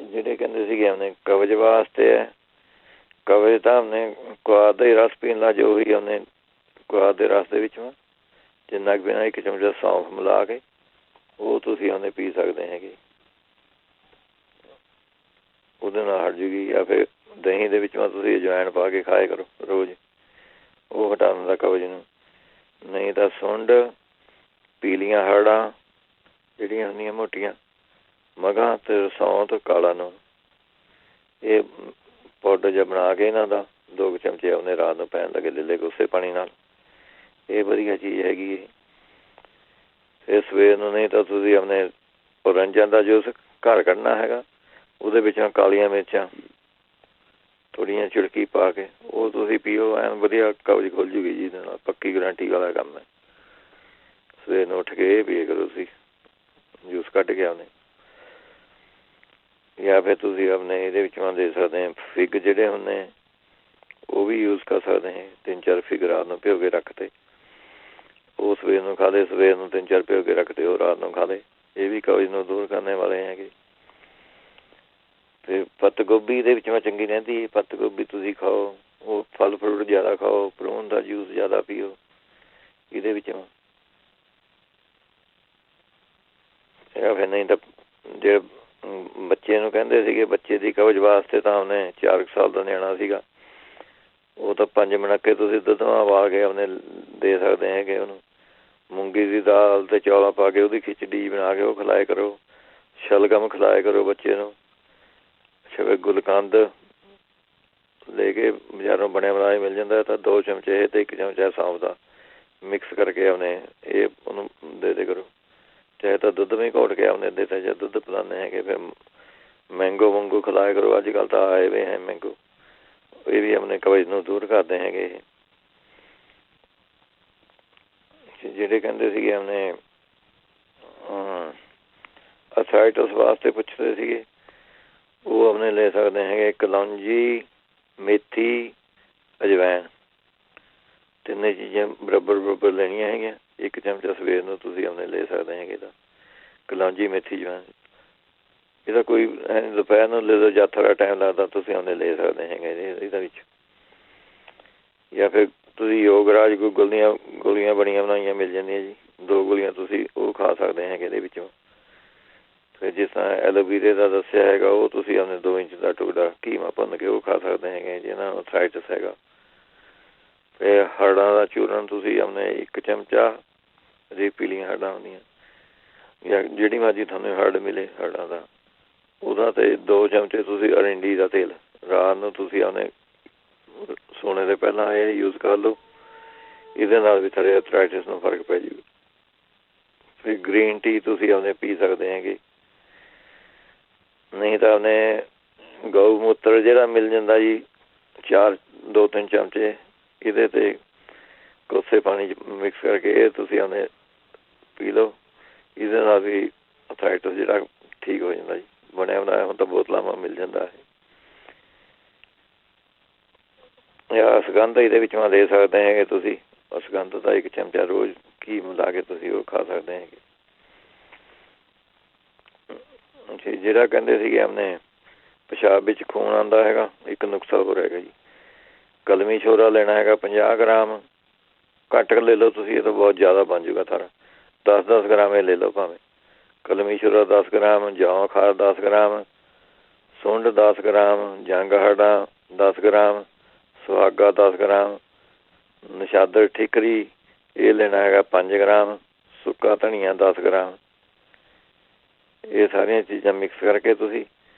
ਜਿਹੜੇ ਕਹਿੰਦੇ ਸੀਗੇ ਆਪਣੇ ਕਬਜ਼ ਵਾਸਤੇ ਹੈ, ਕਬਜ਼ ਤਾਂ ਆਪਣੇ ਕੁਆਦ ਦਾ ਹੀ ਰਸ ਪੀਣ ਲਾ, ਜੋ ਵੀ ਉਹਨੇ ਕੁਆਦ ਦੇ ਰਸ ਦੇ ਵਿੱਚ ਜਿੰਨਾ ਕੁ ਪੀਣਾ 1 ਚਮਚਾ ਸੌਂਫ ਮਿਲਾ ਕੇ ਉਹ ਤੁਸੀਂ ਉਹਨੇ ਪੀ ਸਕਦੇ ਹੈਗੇ, ਉਹਦੇ ਨਾਲ ਹਟ ਜੂਗੀ। ਜਾਂ ਫਿਰ ਦਹੀਂ ਦੇ ਵਿੱਚ ਤੁਸੀਂ ਅਜਵਾਇਣ ਪਾ ਕੇ ਖਾਇਆ ਕਰੋ ਰੋਜ਼, ਉਹ ਹਟਾ ਦਿੰਦਾ ਕਬਜ਼ ਨੂੰ। ਨਹੀਂ ਤਾਂ ਸੁੰਡ, ਪੀਲੀਆਂ ਹਰੜਾਂ ਜਿਹੜੀਆਂ ਹੁੰਦੀਆਂ ਮੋਟੀਆਂ, ਮਗਾਂ ਅਤੇ ਸੌਂਤ, ਕਾਲਾ ਨੂਣ, ਇਹ ਪਾਊਡਰ ਜਿਹਾ ਬਣਾ ਕੇ ਇਹਨਾਂ ਦਾ 2 ਚਮਚੇ ਆਪਣੇ ਰਾਤ ਨੂੰ ਪੈਣ ਲੱਗੇ ਲੈ ਕੋਸੇ ਪਾਣੀ ਨਾਲ। ਇਹ ਵਧੀਆ ਚੀਜ਼ ਹੈਗੀ ਹੈ। ਫਿਰ ਸਵੇਰ ਨੂੰ ਨਹੀਂ ਤਾਂ ਤੁਸੀਂ ਆਪਣੇ ਔਰੰਜਾਂ ਦਾ ਜੂਸ ਘਰ ਕੱਢਣਾ ਹੈਗਾ, ਉਹਦੇ ਵਿੱਚੋਂ ਕਾਲੀਆਂ ਮਿਰਚਾਂ ਥੋੜ੍ਹੀਆਂ ਚਿੜਕੀ ਪਾ ਕੇ ਉਹ ਤੁਸੀਂ ਪੀਓ, ਐਨ ਵਧੀਆ ਕਬਜ਼ ਖੁੱਲ੍ਹ ਜੂਗੀ ਜੀ। ਇਹਦੇ ਨਾਲ ਪੱਕੀ ਗਰੰਟੀ ਵਾਲਾ ਕੰਮ ਹੈ। ਸਵੇਰ ਨੂੰ ਉੱਠ ਕੇ ਇਹ ਪੀਏ ਕਰੋ ਤੁਸੀਂ ਜੂਸ ਕੱਢ ਕੇ ਆਪਣੇ। ਜਾਂ ਫਿਰ ਤੁਸੀਂ ਆਪਣੇ ਇਹਦੇ ਵਿੱਚੋਂ ਦੇ ਸਕਦੇ ਹਾਂ ਫਿੱਗ ਜਿਹੜੇ ਹੁੰਦੇ, ਉਹ ਵੀ ਯੂਜ਼ ਕਰ ਸਕਦੇ ਹੈ। 3-4 ਫਿੱਗ ਰਾਤ ਨੂੰ ਭਿਓ ਕੇ ਰੱਖਤੇ, ਉਹ ਸਵੇਰ ਨੂੰ ਖਾ ਲਏ। ਸਵੇਰ ਨੂੰ 3-4 ਭਿਓ ਕੇ ਰੱਖਤੇ, ਉਹ ਰਾਤ ਨੂੰ ਖਾ ਲਏ। ਇਹ ਵੀ ਕਬਜ਼ ਨੂੰ ਦੂਰ ਕਰਨ ਵਾਲੇ ਹੈਗੇ। ਅਤੇ ਪੱਤ ਗੋਭੀ ਇਹਦੇ ਵਿੱਚ ਚੰਗੀ ਰਹਿੰਦੀ ਹੈ। ਪੱਤ ਗੋਭੀ ਤੁਸੀਂ ਖਾਓ, ਉਹ ਫਲ ਫਰੂਟ ਜ਼ਿਆਦਾ ਖਾਓ, ਪ੍ਰੂਨ ਦਾ ਜੂਸ ਜ਼ਿਆਦਾ ਪੀਓ ਇਹਦੇ ਵਿੱਚੋਂ। ਜਾਂ ਫਿਰ ਨਹੀਂ ਤਾਂ ਜੇ ਬੱਚੇ ਨੂੰ ਕਹਿੰਦੇ ਸੀਗੇ, ਬੱਚੇ ਦੀ ਕਬਜ਼ ਵਾਸਤੇ ਤਾਂ ਉਹਨੇ 4 ਸਾਲ ਦਾ ਨਿਆਣਾ ਸੀਗਾ, ਉਹ ਤਾਂ 5 ਮਣਕੇ ਤੁਸੀਂ ਦੁੱਧ ਉਬਾਲ ਕੇ ਆਪਣੇ ਦੇ ਸਕਦੇ ਹੈਗੇ ਉਹਨੂੰ। ਮੂੰਗੀ ਦੀ ਦਾਲ ਅਤੇ ਚੌਲਾਂ ਪਾ ਕੇ ਉਹਦੀ ਖਿਚੜੀ ਬਣਾ ਕੇ ਉਹ ਖਿਲਾਇਆ ਕਰੋ। ਸ਼ਲਗਮ ਖਿਲਾਇਆ ਕਰੋ ਬੱਚੇ ਨੂੰ। ਗੁਲਕੰਦ ਲੈ ਕੇ ਬਜ਼ਾਰੋਂ ਬਣਿਆ ਬਣਾਇਆ ਮਿਲ ਜਾਂਦਾ, ਤਾਂ 2 ਚਮਚੇ ਅਤੇ 1 ਚਮਚਾ ਸੌਂਫ ਦਾ ਮਿਕਸ ਕਰਕੇ ਆਪਣੇ ਇਹ ਉਹਨੂੰ ਦੇ ਦੇ ਕਰੋ। ਚਾਹੇ ਤਾਂ ਦੁੱਧ ਵੀ ਘੋਟ ਕੇ ਆਪਣੇ ਦੇ, ਜਾਂ ਦੁੱਧ ਪਿਲਾਉਂਦੇ ਹੈਗੇ। ਫਿਰ ਮੈਂਗੋ ਮੂੰਗੋ ਖਿਲਾਇਆ ਕਰੋ। ਅੱਜ ਕੱਲ੍ਹ ਤਾਂ ਆਏ ਵੇ ਹੈ ਮੈਂਗੋ, ਇਹ ਵੀ ਆਪਣੇ ਕਬਜ਼ ਨੂੰ ਦੂਰ ਕਰਦੇ ਹੈਗੇ। ਜਿਹੜੇ ਕਹਿੰਦੇ ਸੀਗੇ ਆਪਣੇ ਅਥਰਾਈਟਸ ਵਾਸਤੇ ਪੁੱਛਦੇ ਸੀਗੇ, ਉਹ ਆਪਣੇ ਲੈ ਸਕਦੇ ਹੈਗੇ ਕਲੌਂਜੀ, ਮੇਥੀ, ਅਜਵਾਇਣ, 3 ਚੀਜ਼ਾਂ ਬਰਾਬਰ ਲੈਣੀਆਂ ਹੈਗੀਆਂ। 1 ਚਮਚਾ ਸਵੇਰ ਨੂੰ ਤੁਸੀਂ ਆਪਣੇ ਲੈ ਸਕਦੇ ਹੈਗੇ। ਇਹਦਾ ਕਲੌਂਜੀ, ਮੇਥੀ, ਅਜਵਾਇਣ, ਇਹਦਾ ਕੋਈ ਦੁਪਹਿਰ ਨੂੰ ਲੈ ਲਓ, ਜਦ ਥੋੜ੍ਹਾ ਟਾਈਮ ਲੱਗਦਾ ਤੁਸੀਂ ਆਪਣੇ ਲੈ ਸਕਦੇ ਹੈਗੇ ਇਹਦੇ ਵਿੱਚ। ਜਾਂ ਫਿਰ ਤੁਸੀਂ ਯੋਗਰਾਜ ਗੂਗਲ ਦੀਆਂ ਗੋਲੀਆਂ ਬਣੀਆਂ ਬਣਾਈਆਂ ਮਿਲ ਜਾਂਦੀਆਂ ਜੀ, 2 ਗੋਲੀਆਂ ਤੁਸੀਂ ਉਹ ਖਾ ਸਕਦੇ ਹੈਗੇ ਇਹਦੇ ਵਿੱਚੋਂ। ਫਿਰ ਜਿਸ ਤਰ੍ਹਾਂ ਐਲੋਵੀਰੇ ਦਾ ਦੱਸਿਆ ਹੈਗਾ, ਉਹ ਤੁਸੀਂ ਆਪਣੇ 2 ਇੰਚ ਦਾ ਟੁਕੜਾ ਕੀਮਾ ਭੁੰਨ ਕੇ ਉਹ ਖਾ ਸਕਦੇ ਹੈਗੇ ਜਿਹਨਾਂ ਨੂੰ ਅਥਰਾਈਟਸ ਹੈਗਾ। ਫਿਰ ਹਰੜਾਂ ਦਾ ਚੂਰਨ ਤੁਸੀਂ ਆਪਣੇ 1 ਚਮਚਾ, ਜੇ ਪੀਲੀਆਂ ਹਰੜਾਂ ਹੁੰਦੀਆਂ ਜਾਂ ਜਿਹੜੀ ਮਰਜ਼ੀ ਤੁਹਾਨੂੰ ਹਰੜ ਮਿਲੇ ਹਰੜਾਂ ਦਾ, ਉਹਦਾ ਅਤੇ 2 ਚਮਚੇ ਤੁਸੀਂ ਅਰਿੰਡੀ ਦਾ ਤੇਲ ਰਾਤ ਨੂੰ ਤੁਸੀਂ ਆਪਣੇ ਸੋਣੇ ਦੇ ਪਹਿਲਾਂ ਇਹ ਯੂਜ਼ ਕਰ ਲਓ। ਇਹਦੇ ਨਾਲ ਵੀ ਤੁਹਾਡੇ ਅਥਰਾਈਟਿਸ ਨੂੰ ਫਰਕ ਪੈ ਜਾਊਗਾ। ਫਿਰ ਗ੍ਰੀਨ ਟੀ ਤੁਸੀਂ ਆਪਣੇ ਪੀ ਸਕਦੇ ਹੈਗੇ। ਨਹੀਂ ਤਾਂ ਆਪਣੇ ਗਊ ਮੂਤਰ ਜਿਹੜਾ ਮਿਲ ਜਾਂਦਾ ਜੀ, 2-3 ਚਮਚੇ ਇਹਦੇ 'ਤੇ ਕੋਸੇ ਪਾਣੀ 'ਚ ਮਿਕਸ ਕਰਕੇ ਇਹ ਤੁਸੀਂ ਆਪਣੇ ਪੀ ਲਓ। ਇਹਦੇ ਨਾਲ ਵੀ ਅਥਰਾਈਟਿਸ ਜਿਹੜਾ ਠੀਕ ਹੋ ਜਾਂਦਾ ਜੀ। ਬਣਿਆ ਬਣਾਇਆ ਹੁਣ ਤਾਂ ਬੋਤਲਾਂ ਮਿਲ ਜਾਂਦਾ ਹੈ। ਜਾਂ ਅਸਗੰਧ ਇਹਦੇ ਵਿੱਚੋਂ ਦੇ ਸਕਦੇ ਹੈਗੇ ਤੁਸੀਂ। ਅਸਗੰਧ ਦਾ 1 ਚਮਚਾ ਰੋਜ਼ ਘੀ ਮਿਲਾ ਕੇ ਤੁਸੀਂ ਉਹ ਖਾ ਸਕਦੇ ਹੈਗੇ। ਜਿਹੜਾ ਕਹਿੰਦੇ ਸੀਗੇ ਆਪਣੇ ਪਿਸ਼ਾਬ ਵਿੱਚ ਖੂਨ ਆਉਂਦਾ ਹੈਗਾ, ਇੱਕ ਨੁਕਸਾ ਹੋਰ ਹੈਗਾ ਜੀ। ਕਲਮੀ ਛੋਰਾ ਲੈਣਾ ਹੈਗਾ 50 ਗ੍ਰਾਮ, ਘੱਟ ਲੈ ਲਓ ਤੁਸੀਂ, ਇਹ ਤਾਂ ਬਹੁਤ ਜ਼ਿਆਦਾ ਬਣ ਜੂਗਾ ਸਾਰਾ। 10-10 ਗ੍ਰਾਮ ਇਹ ਲੈ ਲਓ ਭਾਵੇਂ। ਕਲਮੀ ਛੋਰਾ 10 ਗ੍ਰਾਮ, ਜੌਂ ਖਾਰ 10 ਗ੍ਰਾਮ, ਸੁੰਡ 10 ਗ੍ਰਾਮ, ਜੰਗ ਹਰੜਾਂ 10 ਗ੍ਰਾਮ, ਸੁਹਾਗਾ 10 ਗ੍ਰਾਮ, ਨਸ਼ਾਦਰ ਠੀਕਰੀ ਇਹ ਲੈਣਾ ਹੈਗਾ 5 ਗ੍ਰਾਮ, ਸੁੱਕਾ ਧਨੀਆ 10 ਗ੍ਰਾਮ। ਇਹ ਸਾਰੀਆਂ ਚੀਜ਼ਾਂ ਮਿਕਸ ਕਰਕੇ ਤੁਸੀਂ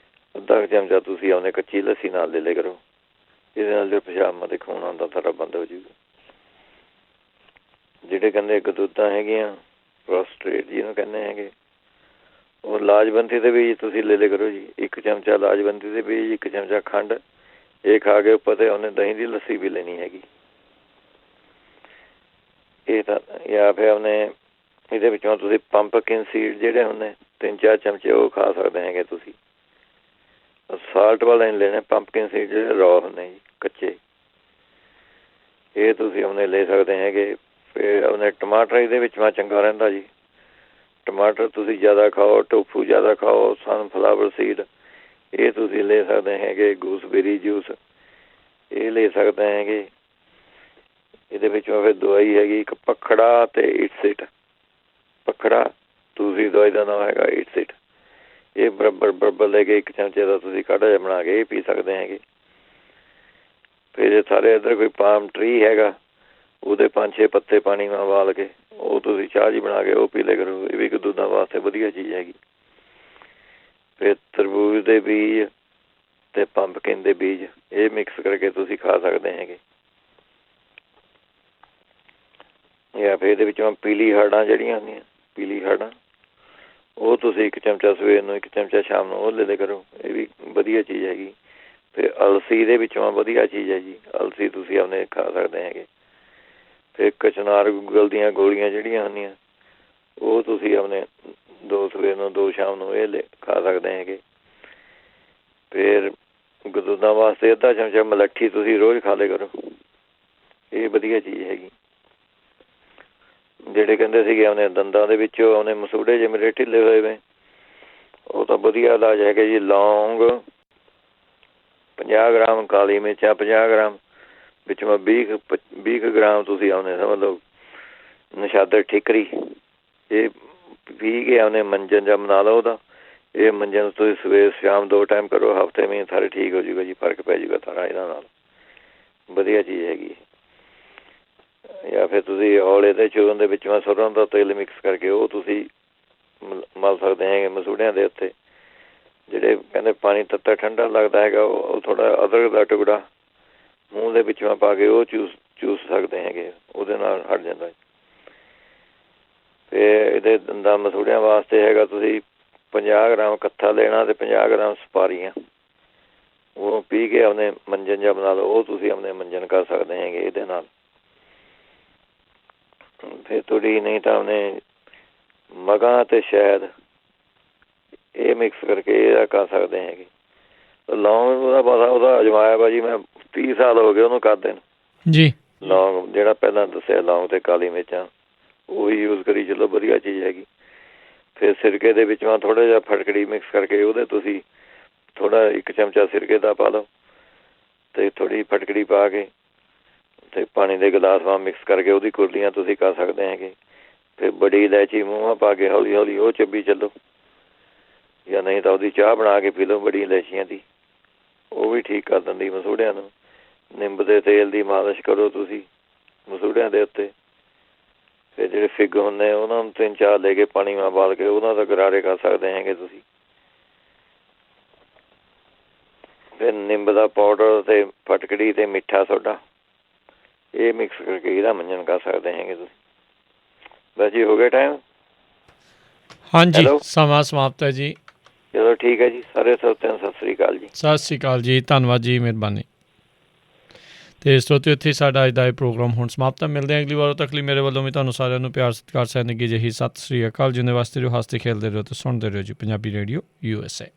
ਅੱਧਾ ਚਮਚਾ ਤੁਸੀਂ ਆਪਣੇ ਕੱਚੀ ਲੱਸੀ ਨਾਲ ਲੈ ਲਿਆ ਕਰੋ। ਇਹਦੇ ਨਾਲ ਜੋ ਪਿਸ਼ਾਬ ਮਤੇ ਖੂਨ ਆਉਂਦਾ ਸਾਰਾ ਬੰਦ ਹੋ ਜੂਗਾ। ਜਿਹੜੇ ਕਹਿੰਦੇ ਗਦੂਦਾਂ ਹੈਗੀਆਂ, ਪ੍ਰੋਸਟੇਟ ਜਿਹਨੂੰ ਕਹਿੰਦੇ ਹੈਗੇ, ਉਹ ਲਾਜਵੰਤੀ ਦੇ ਬੀਜ ਤੁਸੀਂ ਲੈ ਲਿਆ ਕਰੋ ਜੀ। 1 ਚਮਚਾ ਲਾਜਵੰਤੀ ਦੇ ਬੀਜ, 1 ਚਮਚਾ ਖੰਡ, ਇਹ ਖਾ ਕੇ ਉੱਪਰ 'ਤੇ ਉਹਨੇ ਦਹੀਂ ਦੀ ਲੱਸੀ ਵੀ ਲੈਣੀ ਹੈਗੀ। ਇਹ ਤਾਂ ਜਾਂ ਫਿਰ ਆਪਣੇ ਇਹਦੇ ਵਿੱਚੋਂ ਤੁਸੀਂ ਪੰਪਕਿਨ ਸੀਡ ਜਿਹੜੇ ਹੁੰਦੇ 3-4 ਚਮਚੇ ਉਹ ਖਾ ਸਕਦੇ ਹੈਗੇ ਤੁਸੀਂ। ਸਾਲਟ ਵਾਲੇ ਨਹੀਂ ਲੈਣੇ, ਪੰਪਕਿਨ ਸੀਡ ਜਿਹੜੇ ਰॉ ਹੁੰਦੇ ਜੀ, ਕੱਚੇ, ਇਹ ਤੁਸੀਂ ਆਪਣੇ ਲੈ ਸਕਦੇ ਹੈਗੇ। ਫਿਰ ਆਪਣੇ ਟਮਾਟਰ ਇਹਦੇ ਵਿੱਚ ਚੰਗਾ ਰਹਿੰਦਾ ਜੀ। ਟਮਾਟਰ ਤੁਸੀਂ ਜ਼ਿਆਦਾ ਖਾਓ, ਟੋਫੂ ਜ਼ਿਆਦਾ ਖਾਓ, ਸਨਫਲਾਵਰ ਸੀਡ ਇਹ ਤੁਸੀਂ ਲੈ ਸਕਦੇ ਹੈਗੇ। ਗੂਸਬੇਰੀ ਜੂਸ ਇਹ ਲੈ ਸਕਦੇ ਹੈਗੇ। ਇਹਦੇ ਵਿੱਚੋਂ ਫਿਰ ਦਵਾਈ ਹੈਗੀ ਇੱਕ ਪਖੜਾ ਅਤੇ ਇਟਸਿਟ। ਪਖੜਾ ਦੂਸਰੀ ਦਵਾਈ ਦਾ ਨਾਮ ਹੈਗਾ ਇਟਸਿਟ। ਇਹ ਬਰਾਬਰ ਲੈ ਕੇ 1 ਚਮਚੇ ਦਾ ਤੁਸੀਂ ਕਾਢਾ ਜਿਹਾ ਬਣਾ ਕੇ ਇਹ ਪੀ ਸਕਦੇ ਹੈਗੇ। ਫਿਰ ਸਾਰੇ ਇੱਧਰ ਕੋਈ ਪਾਮ ਟਰੀ ਹੈਗਾ, ਉਹਦੇ 5-6 ਪੱਤੇ ਪਾਣੀ ਨਾਲ ਉਬਾਲ ਕੇ ਉਹ ਤੁਸੀਂ ਚਾਹ ਜੀ ਬਣਾ ਕੇ ਉਹ ਪੀ ਲਿਆ ਕਰੋ। ਇਹ ਵੀ ਇੱਕ ਦੁੱਧਾਂ ਵਾਸਤੇ ਵਧੀਆ ਚੀਜ਼ ਹੈਗੀ। ਫਿਰ ਤਰਬੂਜ ਦੇ ਬੀਜ ਅਤੇ ਪੰਪਕਿਨ ਦੇ ਬੀਜ ਇਹ ਮਿਕਸ ਕਰਕੇ ਤੁਸੀਂ ਖਾ ਸਕਦੇ ਹੈਗੇ। ਜਾਂ ਫਿਰ ਇਹਦੇ ਵਿੱਚੋਂ ਪੀਲੀ ਹਰੜਾਂ ਜਿਹੜੀਆਂ ਹੁੰਦੀਆਂ, ਪੀਲੀ ਹਰੜਾਂ ਉਹ ਤੁਸੀਂ 1 ਚਮਚਾ ਸਵੇਰ ਨੂੰ 1 ਚਮਚਾ ਸ਼ਾਮ ਨੂੰ ਉਹ ਲੈ ਲਿਆ ਕਰੋ। ਇਹ ਵੀ ਵਧੀਆ ਚੀਜ਼ ਹੈਗੀ। ਫਿਰ ਅਲਸੀ ਦੇ ਵਿੱਚੋਂ ਵਧੀਆ ਚੀਜ਼ ਹੈ ਜੀ, ਅਲਸੀ ਤੁਸੀਂ ਆਪਣੇ ਖਾ ਸਕਦੇ ਹੈਗੇ। ਫਿਰ ਕਚਨਾਰ ਗੂਗਲ ਦੀਆਂ ਗੋਲੀਆਂ ਜਿਹੜੀਆਂ ਹੁੰਦੀਆਂ ਉਹ ਤੁਸੀਂ ਆਪਣੇ 2 ਸਵੇਰ ਨੂੰ 2 ਸ਼ਾਮ ਨੂੰ ਇਹ ਖਾ ਸਕਦੇ ਹੈਗੇ। ਫਿਰ ਦੁੱਧਾਂ ਵਾਸਤੇ ਅੱਧਾ ਚਮਚਾ ਮਲੱਠੀ ਤੁਸੀਂ ਰੋਜ਼ ਖਾ ਲਿਆ ਕਰੋ। ਇਹ ਵਧੀਆ ਚੀਜ਼ ਹੈਗੀ। ਜਿਹੜੇ ਕਹਿੰਦੇ ਸੀਗੇ ਆਪਣੇ ਦੰਦਾਂ ਦੇ ਵਿੱਚ ਉਹਨੇ ਮਸੂੜੇ ਜਿਹੇ ਮੇਰੇ ਢਿੱਲੇ ਹੋਏ ਵੇ, ਉਹ ਤਾਂ ਵਧੀਆ ਇਲਾਜ ਹੈਗਾ ਜੀ। ਲੌਂਗ 50 ਗ੍ਰਾਮ, ਕਾਲੀ ਮਿਰਚਾਂ 50 ਗ੍ਰਾਮ, ਵਿੱਚੋਂ 20 ਗ੍ਰਾਮ ਤੁਸੀਂ ਆਉਣੇ ਸਮਝ ਲਓ ਨਸ਼ਾਦਰ ਠਿਕਰੀ, ਇਹ ਪੀ ਕੇ ਆਉਣੇ ਮੰਜਨ ਜਾਂ ਬਣਾ ਲਓ ਉਹਦਾ। ਇਹ ਮੰਜਨ ਤੁਸੀਂ ਸਵੇਰ ਸ਼ਾਮ 2 ਟਾਈਮ ਕਰੋ, ਹਫ਼ਤੇ ਵਿੱਚ ਸਾਰੇ ਠੀਕ ਹੋ ਜਾਊਗਾ ਜੀ, ਫਰਕ ਪੈ ਜਾਊਗਾ ਸਾਰਾ ਇਹਨਾਂ ਨਾਲ। ਵਧੀਆ ਚੀਜ਼ ਹੈਗੀ। ਜਾਂ ਫਿਰ ਤੁਸੀਂ ਔਲੇ ਦੇ ਚੂਰਨ ਦੇ ਵਿੱਚ ਸਰੋਂ ਦਾ ਤੇਲ ਮਿਕਸ ਕਰਕੇ ਉਹ ਤੁਸੀਂ ਮਲ ਸਕਦੇ ਹੈਗੇ ਮਸੂੜਿਆਂ ਦੇ ਉੱਤੇ। ਜਿਹੜੇ ਕਹਿੰਦੇ ਪਾਣੀ ਤੱਤਾ ਠੰਡਾ ਲੱਗਦਾ ਹੈਗਾ ਉਹ ਥੋੜ੍ਹਾ ਅਦਰਕ ਦਾ ਟੁਕੜਾ ਮੂੰਹ ਦੇ ਵਿੱਚੋਂ ਪਾ ਕੇ ਉਹ ਚੂਸ ਸਕਦੇ ਹੈਗੇ, ਉਹਦੇ ਨਾਲ ਹਟ ਜਾਂਦਾ। ਫਿਰ ਇਹਦੇ ਦੰਦਾਂ ਮਸੂੜਿਆਂ ਵਾਸਤੇ ਹੈਗਾ ਤੁਸੀਂ 50 ਗ੍ਰਾਮ ਕੱਥਾ ਲੈਣਾ ਅਤੇ 50 ਗ੍ਰਾਮ ਸੁਪਾਰੀਆਂ, ਉਹ ਪੀ ਕੇ ਆਪਣੇ ਮੰਜਨ ਜਾਂ ਬਣਾ ਲਓ, ਉਹ ਤੁਸੀਂ ਆਪਣੇ ਮੰਜਨ ਕਰ ਸਕਦੇ ਹੈਗੇ ਇਹਦੇ ਨਾਲ। ਫਿਰ ਥੋੜ੍ਹੀ ਨਹੀਂ ਤਾਂ ਉਹਨੇ ਮਗਾਂ ਅਤੇ ਸ਼ਹਿਦ ਇਹ ਮਿਕਸ ਕਰਕੇ ਇਹਦਾ ਕਰ ਸਕਦੇ ਹੈਗੇ। ਲੌਂਗ ਉਹਦਾ ਪਤਾ ਉਹਦਾ ਅਜਮਾਇਆ ਵਾ ਜੀ, ਮੈਂ 30 ਸਾਲ ਹੋ ਗਏ ਉਹਨੂੰ ਕਰਦੇ ਨੂੰ ਜੀ। ਲੌਂਗ ਜਿਹੜਾ ਪਹਿਲਾਂ ਦੱਸਿਆ ਲੌਂਗ ਅਤੇ ਕਾਲੀ ਮਿਰਚਾਂ ਉਹੀ ਯੂਜ਼ ਕਰੀ ਚਲੋ, ਵਧੀਆ ਚੀਜ਼ ਹੈਗੀ। ਫਿਰ ਸਿਰਕੇ ਦੇ ਵਿੱਚੋਂ ਥੋੜ੍ਹਾ ਜਿਹਾ ਫਟਕੜੀ ਮਿਕਸ ਕਰਕੇ ਉਹਦੇ ਤੁਸੀਂ ਥੋੜ੍ਹਾ 1 ਚਮਚਾ ਸਿਰਕੇ ਦਾ ਪਾ ਲਓ ਅਤੇ ਥੋੜ੍ਹੀ ਫਟਕੜੀ ਪਾ ਕੇ ਅਤੇ ਪਾਣੀ ਦੇ ਗਲਾਸ ਵਾਂਗ ਮਿਕਸ ਕਰਕੇ ਉਹਦੀ ਕੁਰਲੀਆਂ ਤੁਸੀਂ ਕਰ ਸਕਦੇ ਹੈਗੇ। ਫਿਰ ਬੜੀ ਇਲਾਇਚੀ ਮੂੰਹਾਂ ਪਾ ਕੇ ਹੌਲੀ ਹੌਲੀ ਉਹ ਚੱਬੀ ਚੱਲੋ, ਜਾਂ ਨਹੀਂ ਤਾਂ ਉਹਦੀ ਚਾਹ ਬਣਾ ਕੇ ਪੀ ਲਓ ਬੜੀ ਇਲਾਇਚੀਆਂ ਦੀ, ਉਹ ਵੀ ਠੀਕ ਕਰ ਦਿੰਦੀ ਮਸੂੜਿਆਂ ਨੂੰ। ਨਿੰਬ ਦੇ ਤੇਲ ਦੀ ਮਾਲਿਸ਼ ਕਰੋ ਤੁਸੀਂ ਮਸੂੜਿਆਂ ਦੇ ਉੱਤੇ। ਫਿਰ ਜਿਹੜੇ ਫਿੱਗ ਹੁੰਦੇ ਉਹਨਾਂ ਨੂੰ 3-4 ਲੈ ਕੇ ਪਾਣੀ ਨਾਲ ਉਬਾਲ ਕੇ ਉਹਨਾਂ ਦਾ ਗਰਾਰੇ ਕਰ ਸਕਦੇ ਹੈਗੇ ਤੁਸੀਂ। ਫਿਰ ਨਿੰਬ ਦਾ ਪਾਊਡਰ ਅਤੇ ਫਟਕੜੀ ਅਤੇ ਮਿੱਠਾ ਸੋਡਾ ਇਹ ਮਿਕਸ ਕਰਕੇ ਇਹਦਾ ਮੰਜਨ ਕਰ ਸਕਦੇ ਹੈਗੇ ਤੁਸੀਂ। ਬਸ ਜੀ ਹੋ ਗਿਆ ਟਾਈਮ। ਹਾਂਜੀ, ਹੈਲੋ, ਸਮਾਂ ਸਮਾਪਤ ਹੈ ਜੀ। ਚਲੋ ਠੀਕ ਹੈ ਜੀ, ਸਾਰੇ ਸਰੋਤਿਆਂ ਨੂੰ ਸਤਿ ਸ਼੍ਰੀ ਅਕਾਲ ਜੀ। ਸਤਿ ਸ਼੍ਰੀ ਅਕਾਲ ਜੀ, ਧੰਨਵਾਦ ਜੀ, ਮਿਹਰਬਾਨੀ। ਅਤੇ ਸਰੋਤਿਓ ਇੱਥੇ ਸਾਡਾ ਅੱਜ ਦਾ ਇਹ ਪ੍ਰੋਗਰਾਮ ਹੁਣ ਸਮਾਪਤ ਹੈ। ਮਿਲਦੇ ਹਾਂ ਅਗਲੀ ਵਾਰ, ਤੱਕ ਲਈ ਮੇਰੇ ਵੱਲੋਂ ਵੀ ਤੁਹਾਨੂੰ ਸਾਰਿਆਂ ਨੂੰ ਪਿਆਰ ਸਤਿਕਾਰ ਸਹਿਣਗੀ ਜਿਹੀ ਸਤਿ ਸ਼੍ਰੀ ਅਕਾਲ। ਜਿੰਨੇ ਵਾਸਤੇ ਰਹੋ, ਹੱਸਦੇ ਖੇਡਦੇ ਰਹੋ ਅਤੇ ਸੁਣਦੇ ਰਹੋ ਜੀ ਪੰਜਾਬੀ ਰੇਡੀਓ USA।